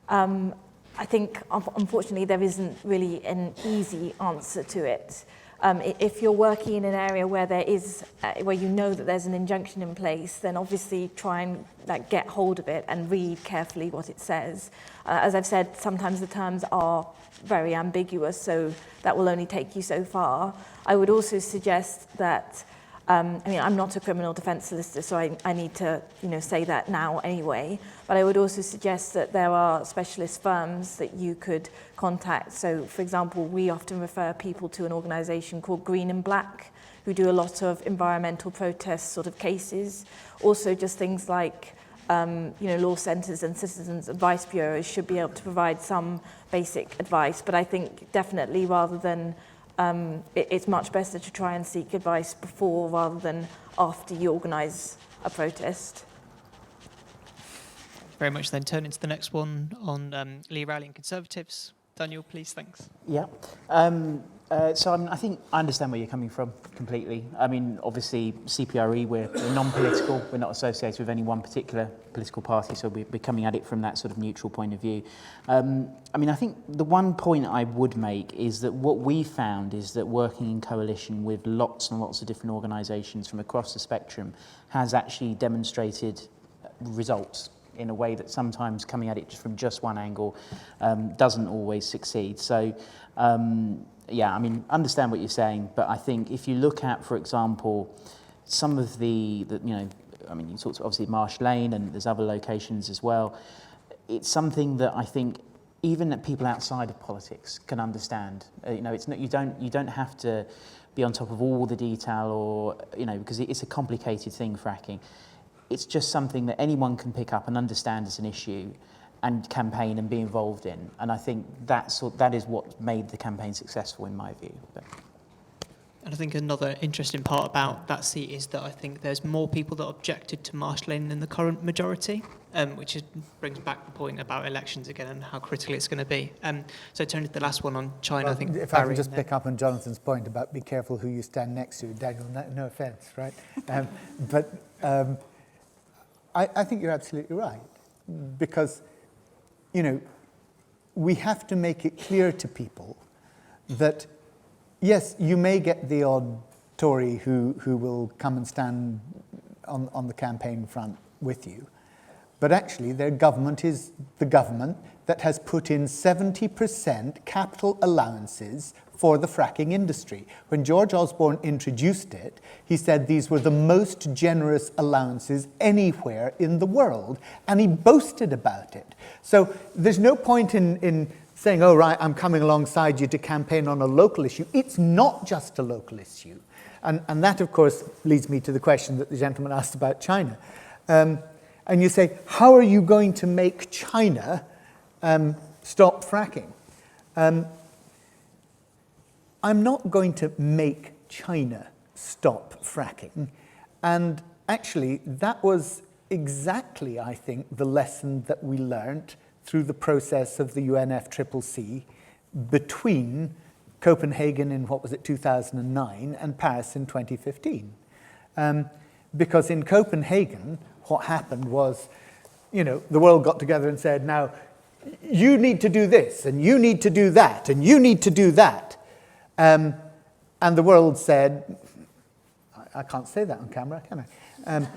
I think unfortunately there isn't really an easy answer to it. If you're working in an area where there is, where you know that there's an injunction in place, then obviously try and get hold of it and read carefully what it says. As I've said, sometimes the terms are very ambiguous, so that will only take you so far. I would also suggest that, I'm not a criminal defence solicitor, so I need to, say that now anyway. But I would also suggest that there are specialist firms that you could contact. So, for example, we often refer people to an organisation called Green and Black, who do a lot of environmental protest sort of cases. Also, just things like, law centres and citizens' advice bureaus should be able to provide some basic advice. But I think definitely rather than it's much better to try and seek advice before rather than after you organise a protest. Very much. Then turning to the next one on Lee Rowley and Conservatives. Daniel, please, thanks. Yeah. I think I understand where you're coming from completely. I mean, obviously, CPRE, we're non-political. We're not associated with any one particular political party, so we're coming at it from that sort of neutral point of view. I think the one point I would make is that what we found is that working in coalition with lots and lots of different organisations from across the spectrum has actually demonstrated results in a way that sometimes coming at it from just one angle doesn't always succeed. So, understand what you're saying, but I think if you look at, for example, some of you talked obviously Marsh Lane, and there's other locations as well. It's something that I think even that people outside of politics can understand. It's not, you don't have to be on top of all the detail, or because it's a complicated thing, fracking. It's just something that anyone can pick up and understand as an issue and campaign and be involved in. And I think that is what made the campaign successful in my view. And I think another interesting part about that seat is that I think there's more people that objected to Marsh Lane than the current majority, which brings back the point about elections again and how critical it's going to be. So turning to the last one on China, Well, I think... if I can just pick up on Jonathan's point about be careful who you stand next to, Daniel, no offence, right? I think you're absolutely right, because, we have to make it clear to people that, yes, you may get the odd Tory who will come and stand on the campaign front with you, but actually their government is the government that has put in 70% capital allowances for the fracking industry. When George Osborne introduced it, he said these were the most generous allowances anywhere in the world, and he boasted about it. So there's no point in saying, oh, right, I'm coming alongside you to campaign on a local issue. It's not just a local issue. And that, of course, leads me to the question that the gentleman asked about China. And you say, how are you going to make China stop fracking? I'm not going to make China stop fracking. And actually, that was exactly, I think, the lesson that we learned through the process of the UNFCCC between Copenhagen in, 2009 and Paris in 2015. Because in Copenhagen, what happened was, the world got together and said, now, you need to do this, and you need to do that, and you need to do that. And the world said, I can't say that on camera, can I?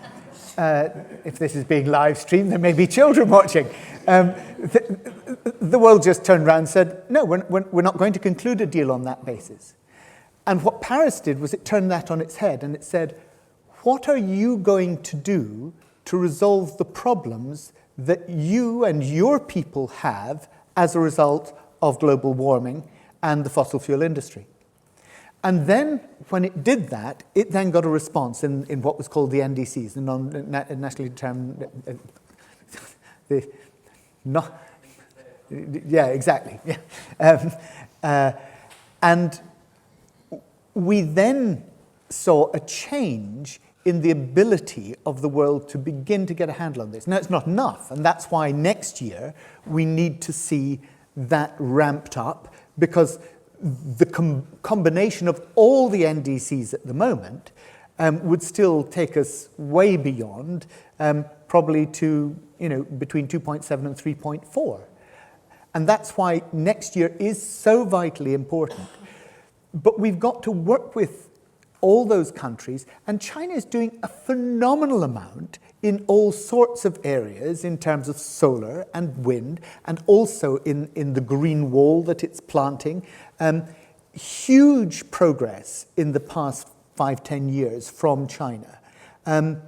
If this is being live streamed, there may be children watching. The world just turned around and said, no, we're not going to conclude a deal on that basis. And what Paris did was it turned that on its head, and it said, what are you going to do to resolve the problems that you and your people have as a result of global warming and the fossil fuel industry? And then, when it did that, it then got a response in what was called the NDCs, the non-nationally determined... yeah, exactly. Yeah. And we then saw a change in the ability of the world to begin to get a handle on this. Now, it's not enough, and that's why next year we need to see that ramped up, because the combination of all the NDCs at the moment would still take us way beyond, probably to, between 2.7 and 3.4. And that's why next year is so vitally important. But we've got to work with all those countries, and China is doing a phenomenal amount in all sorts of areas in terms of solar and wind, and also in the green wall that it's planting. Huge progress in the past 5-10 years from China. And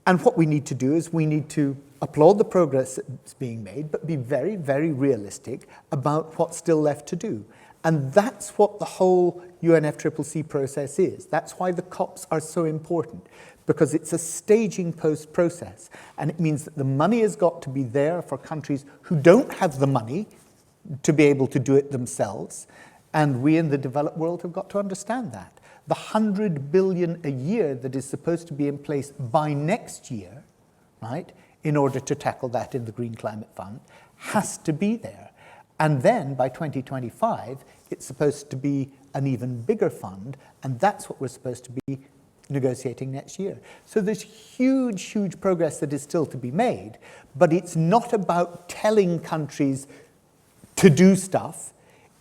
what we need to do is we need to applaud the progress that's being made, but be very, very realistic about what's still left to do. And that's what the whole UNFCCC process is. That's why the COPs are so important, because it's a staging post process. And it means that the money has got to be there for countries who don't have the money to be able to do it themselves. And we in the developed world have got to understand that. The 100 billion a year that is supposed to be in place by next year, right, in order to tackle that in the Green Climate Fund, has to be there. And then by 2025, it's supposed to be an even bigger fund, and that's what we're supposed to be negotiating next year. So there's huge, huge progress that is still to be made, but it's not about telling countries to do stuff.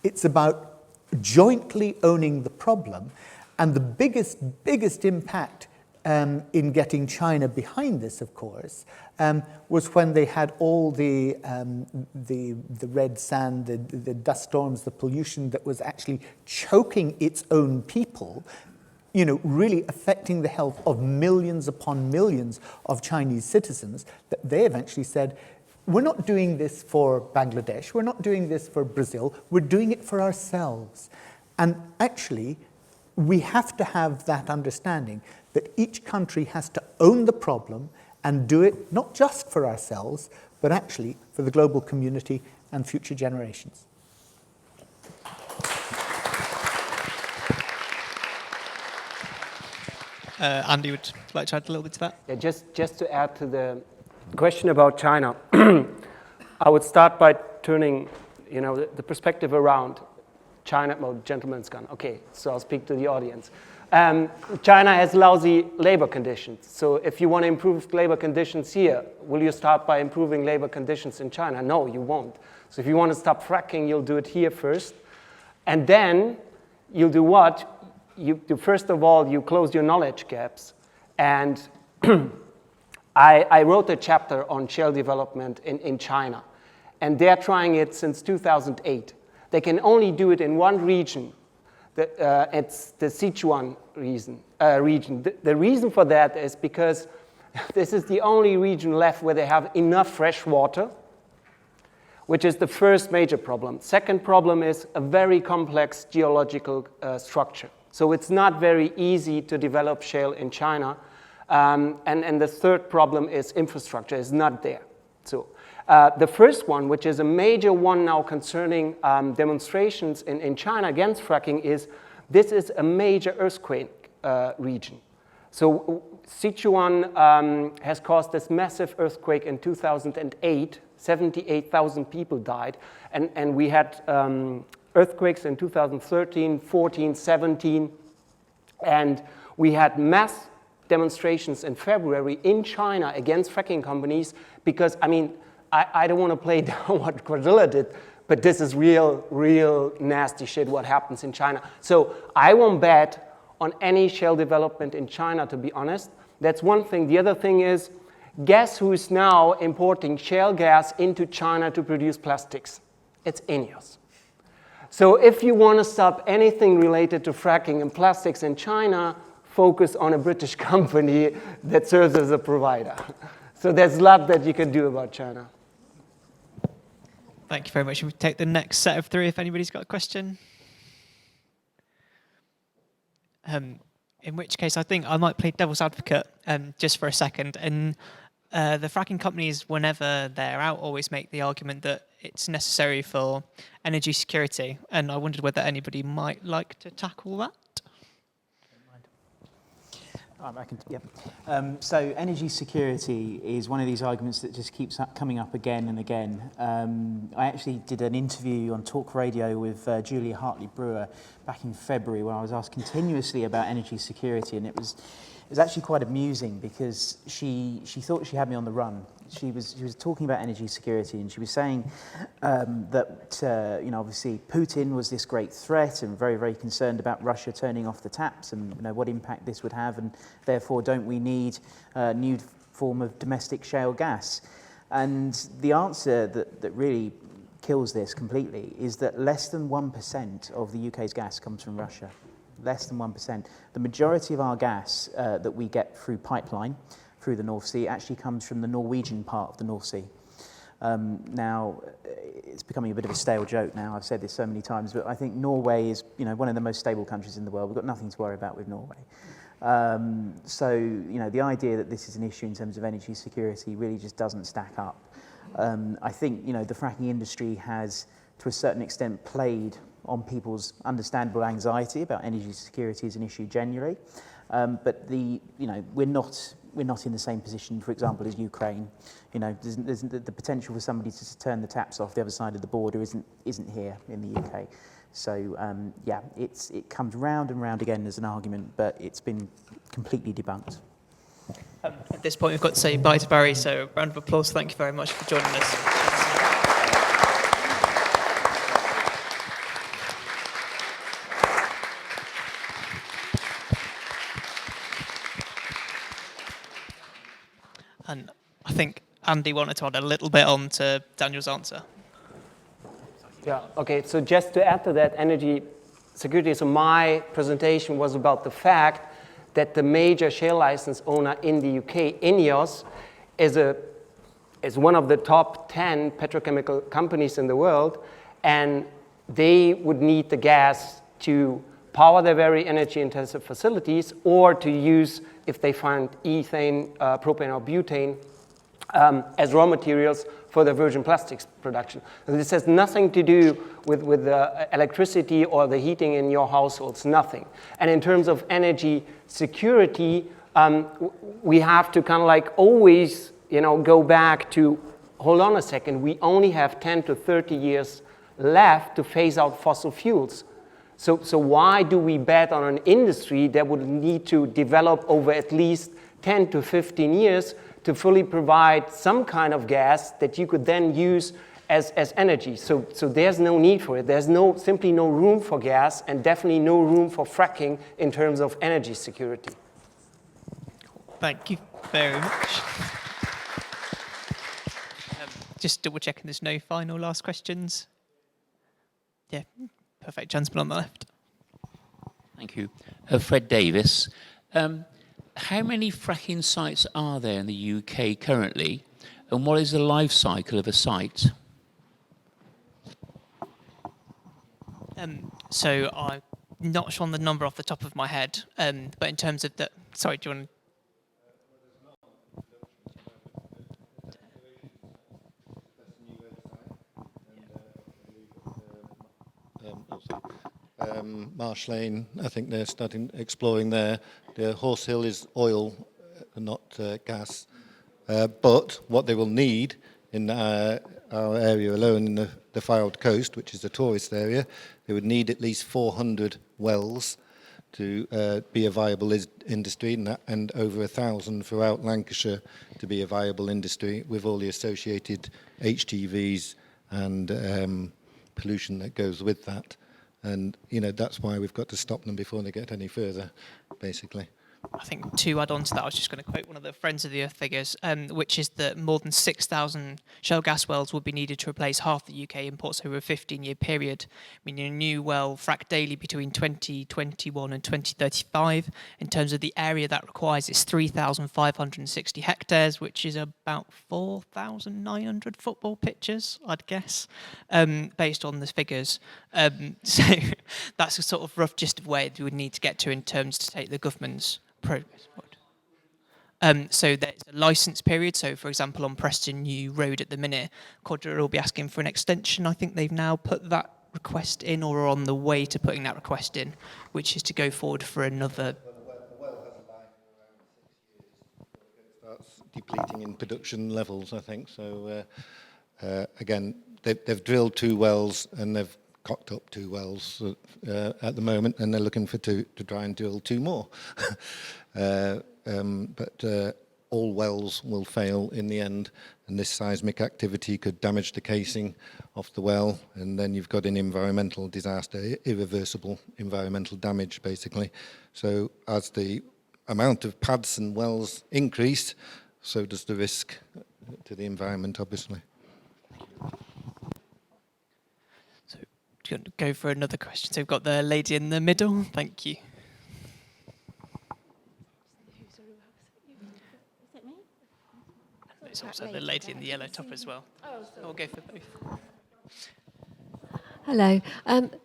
It's about jointly owning the problem. And the biggest impact in getting China behind this, of course, was when they had all the red sand, the dust storms, the pollution that was actually choking its own people, you know, really affecting the health of millions upon millions of Chinese citizens, that they eventually said, we're not doing this for Bangladesh, we're not doing this for Brazil, we're doing it for ourselves. And actually, we have to have that understanding that each country has to own the problem and do it not just for ourselves, but actually for the global community and future generations. Andy would like to add a little bit to that. Yeah, just to add to the question about China, I would start by turning, you know, the perspective around. China, well, the gentleman's gone. Okay, so I'll speak to the audience. China has lousy labor conditions. So if you want to improve labor conditions here, will you start by improving labor conditions in China? No, you won't. So if you want to stop fracking, you'll do it here first. And then you'll do what? You do, first of all, you close your knowledge gaps. And I wrote a chapter on shale development in China. And they're trying it since 2008. They can only do it in one region. It's the Sichuan region. The reason for that is because this is the only region left where they have enough fresh water, which is the first major problem. Second problem is a very complex geological structure. So it's not very easy to develop shale in China. And the third problem is infrastructure is not there. So the first one, which is a major one now concerning demonstrations in China against fracking, is this is a major earthquake region. So Sichuan has caused this massive earthquake in 2008. 78,000 people died. And we had earthquakes in 2013, 14, 17. And we had mass demonstrations in February in China against fracking companies because, I mean, I don't want to play down what Gheorghiu did, but this is real nasty shit what happens in China. So I won't bet on any shale development in China, to be honest. That's one thing. The other thing is, guess who's now importing shale gas into China to produce plastics? It's INEOS. So if you want to stop anything related to fracking and plastics in China, focus on a British company that serves as a provider. So there's a lot that you can do about China. Thank you very much. We'll take the next set of three if anybody's got a question. In which case, I think I might play devil's advocate just for a second. And the fracking companies, whenever they're out, always make the argument that it's necessary for energy security. And I wondered whether anybody might like to tackle that. So energy security is one of these arguments that just keeps coming up again and again. I actually did an interview on Talk Radio with Julia Hartley-Brewer back in February where I was asked continuously about energy security, and it was actually quite amusing because she thought she had me on the run. She was talking about energy security, and she was saying that obviously Putin was this great threat and very, very concerned about Russia turning off the taps and what impact this would have, and therefore don't we need a new form of domestic shale gas? And the answer that really kills this completely is that less than 1% of the UK's gas comes from Russia. Less than 1%. The majority of our gas that we get through pipeline, through the North Sea, actually comes from the Norwegian part of the North Sea. Now, it's becoming a bit of a stale joke now, I've said this so many times, but I think Norway is one of the most stable countries in the world. We've got nothing to worry about with Norway. The idea that this is an issue in terms of energy security really just doesn't stack up. I think, the fracking industry has, to a certain extent, played on people's understandable anxiety about energy security as an issue generally. But we're not in the same position, for example, as Ukraine. There's the potential for somebody to turn the taps off the other side of the border isn't here in the UK. So it comes round and round again as an argument, but it's been completely debunked. At this point, we've got to say bye to Barry. So, a round of applause. Thank you very much for joining us. And I think Andy wanted to add a little bit on to Daniel's answer. Yeah, okay, so just to add to that, energy security, so my presentation was about the fact that the major shale license owner in the UK, INEOS, is one of the top 10 petrochemical companies in the world, and they would need the gas to power their very energy-intensive facilities, or to use, if they find ethane, propane, or butane as raw materials for the virgin plastics production. And this has nothing to do with the electricity or the heating in your households, nothing. And in terms of energy security, we have to kind of like always, go back to, hold on a second, we only have 10 to 30 years left to phase out fossil fuels. So why do we bet on an industry that would need to develop over at least 10 to 15 years to fully provide some kind of gas that you could then use as energy? So there's no need for it. There's simply no room for gas, and definitely no room for fracking in terms of energy security. Thank you very much. Just double checking there's no final last questions. Yeah. Perfect, gentleman on the left. Thank you. Fred Davis. How many fracking sites are there in the UK currently, and what is the life cycle of a site? So I'm not sure on the number off the top of my head, but in terms of the... Sorry, do you want to... Marsh Lane, I think they're starting exploring there. The Horse Hill is oil, not gas. But what they will need in our area alone, in the Fylde Coast, which is a tourist area, they would need at least 400 wells to be a viable industry, and over 1,000 throughout Lancashire to be a viable industry, with all the associated HTVs and pollution that goes with that. And, that's why we've got to stop them before they get any further, basically. I think to add on to that, I was just going to quote one of the Friends of the Earth figures, which is that more than 6,000 shale gas wells would be needed to replace half the UK imports over a 15-year period, meaning a new well fracked daily between 2021 and 2035. In terms of the area that requires, it's 3,560 hectares, which is about 4,900 football pitches, I'd guess, based on the figures. So that's a sort of rough gist of where we would need to get to in terms to take the government's progress forward. So there's a licence period. So, for example, on Preston New Road at the minute, Gheorghiu will be asking for an extension. I think they've now put that request in, or are on the way to putting that request in, which is to go forward for another... starts depleting in production levels, I think. So again, they've drilled 2 wells and they've cocked up 2 wells at the moment, and they're looking to try and drill 2 more. But all wells will fail in the end, and this seismic activity could damage the casing of the well, and then you've got an environmental disaster, irreversible environmental damage, basically. So as the amount of pads and wells increase, so does the risk to the environment, obviously. So, do you want to go for another question? So we've got the lady in the middle. Thank you. There's also the lady in the yellow top as well. We'll go for both. Hello.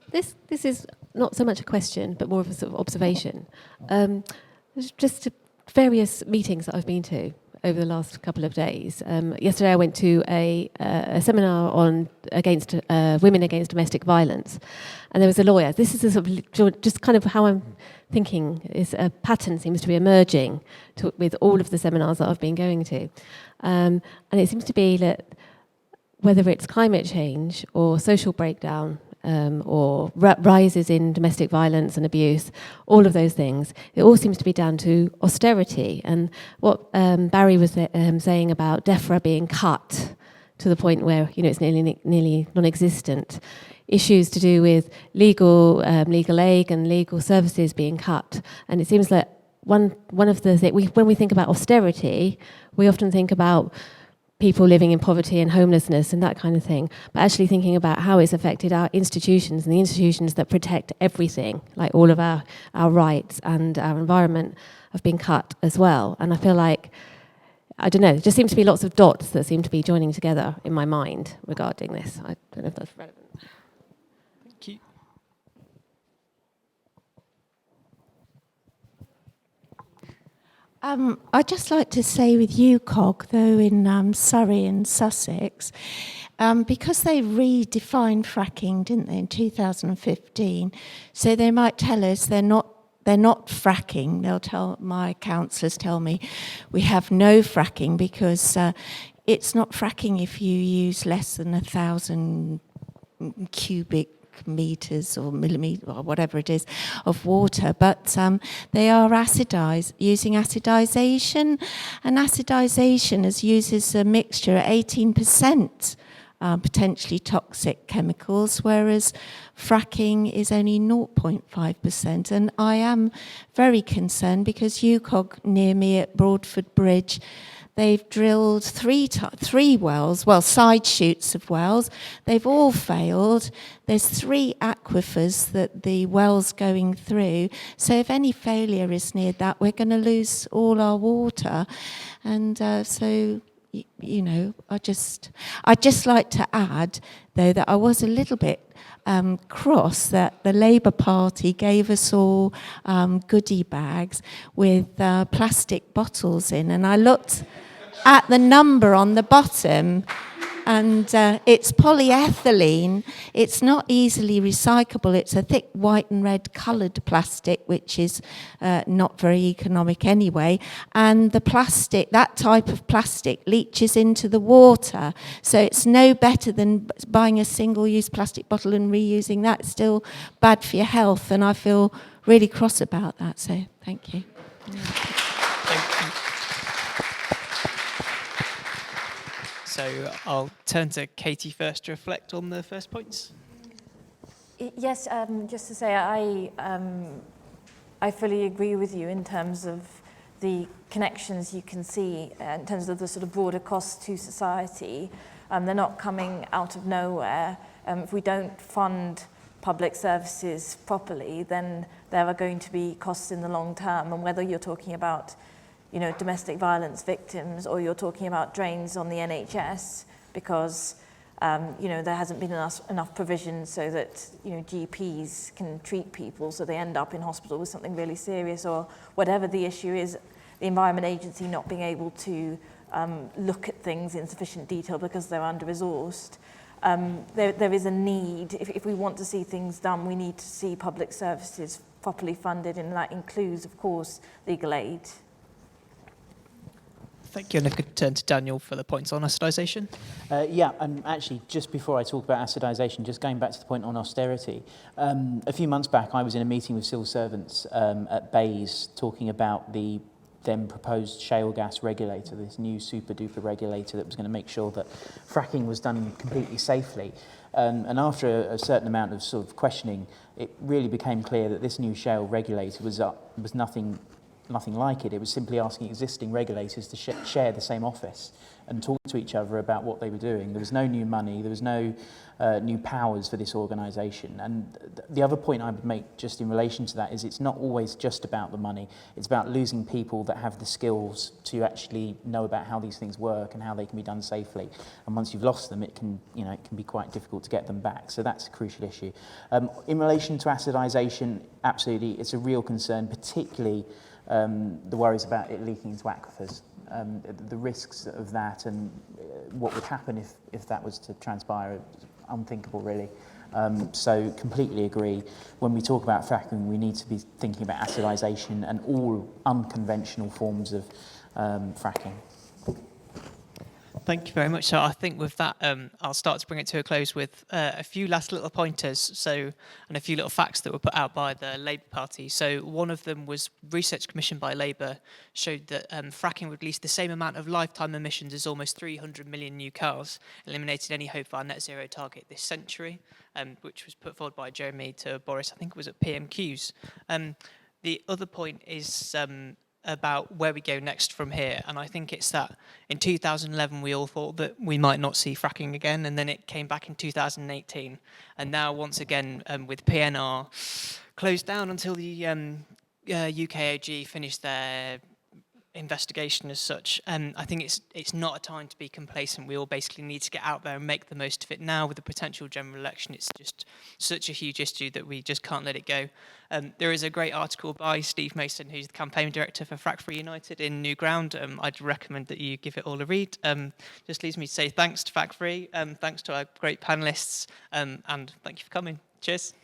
This is not so much a question, but more of a sort of observation. There's just various meetings that I've been to over the last couple of days. Yesterday I went to a seminar on women against domestic violence, and there was a lawyer. This is a sort of just kind of how I'm thinking. Is a pattern seems to be emerging with all of the seminars that I've been going to, and it seems to be that whether it's climate change or social breakdown, or rises in domestic violence and abuse, all of those things, it all seems to be down to austerity. And what Barry was saying about DEFRA being cut to the point where it's nearly non-existent, issues to do with legal aid and legal services being cut, and it seems that one of the things when we think about austerity, we often think about people living in poverty and homelessness and that kind of thing, but actually thinking about how it's affected our institutions and the institutions that protect everything, like all of our rights and our environment, have been cut as well. And I feel like, I don't know, there just seems to be lots of dots that seem to be joining together in my mind regarding this. I don't know if that's relevant. Thank you. I'd just like to say with UKOG, though, in Surrey and Sussex, because they redefined fracking, didn't they, in 2015, so they might tell us they're not fracking. My councillors tell me we have no fracking because it's not fracking if you use less than 1,000 cubic meters or millimeters or whatever it is of water, but they are using acidization, and acidization uses a mixture at 18% potentially toxic chemicals, whereas fracking is only 0.5%. And I am very concerned because UKOG near me at Broadford Bridge, they've drilled three wells, side shoots of wells. They've all failed. There's 3 aquifers that the well's going through. So if any failure is near that, we're going to lose all our water. And so, I'd just like to add, though, that I was a little bit cross that the Labour Party gave us all goodie bags with plastic bottles in, and I looked at the number on the bottom, and it's polyethylene. It's not easily recyclable. It's a thick white and red coloured plastic, which is not very economic anyway. And the plastic, that type of plastic, leaches into the water. So it's no better than buying a single-use plastic bottle and reusing that. It's still bad for your health, and I feel really cross about that. So thank you. Thank you. So I'll turn to Katie first to reflect on the first points. Yes, just to say I fully agree with you in terms of the connections you can see in terms of the sort of broader costs to society. They're not coming out of nowhere. If we don't fund public services properly, then there are going to be costs in the long term. And whether you're talking about domestic violence victims, or you're talking about drains on the NHS because, there hasn't been enough provision so that, GPs can treat people so they end up in hospital with something really serious, or whatever the issue is, the Environment Agency not being able to look at things in sufficient detail because they're under-resourced. There is a need, if we want to see things done, we need to see public services properly funded, and that includes, of course, legal aid. Thank you, and if we could turn to Daniel for the points on acidisation. Yeah, and actually, just before I talk about acidisation, just going back to the point on austerity, a few months back I was in a meeting with civil servants at Bays talking about the then proposed shale gas regulator, this new super duper regulator that was going to make sure that fracking was done completely safely. And after a certain amount of sort of questioning, it really became clear that this new shale regulator was nothing like it. It was simply asking existing regulators to share the same office and talk to each other about what they were doing. There was no new money, there was no new powers for this organisation. And the other point I would make just in relation to that is it's not always just about the money. It's about losing people that have the skills to actually know about how these things work and how they can be done safely. And once you've lost them, it can be quite difficult to get them back. So that's a crucial issue. In relation to acidisation, absolutely, it's a real concern, particularly the worries about it leaking into aquifers, the risks of that, and what would happen if that was to transpire, unthinkable really. So completely agree. When we talk about fracking, we need to be thinking about acidisation and all unconventional forms of fracking. Thank you very much. So I think with that, I'll start to bring it to a close with a few last little pointers, and a few little facts that were put out by the Labour Party. So one of them was research commissioned by Labour showed that fracking would release the same amount of lifetime emissions as almost 300 million new cars, eliminating any hope for our net zero target this century, which was put forward by Jeremy to Boris, I think it was at PMQs. The other point is about where we go next from here, and I think it's that in 2011 we all thought that we might not see fracking again, and then it came back in 2018, and now once again with PNR closed down until the UKOG finished their investigation as such. I think it's not a time to be complacent. We all basically need to get out there and make the most of it now with the potential general election. It's just such a huge issue that we just can't let it go. There is a great article by Steve Mason, who's the campaign director for Frack Free United in New Ground. I'd recommend that you give it all a read. Just leaves me to say thanks to Frack Free, thanks to our great panellists, and thank you for coming. Cheers.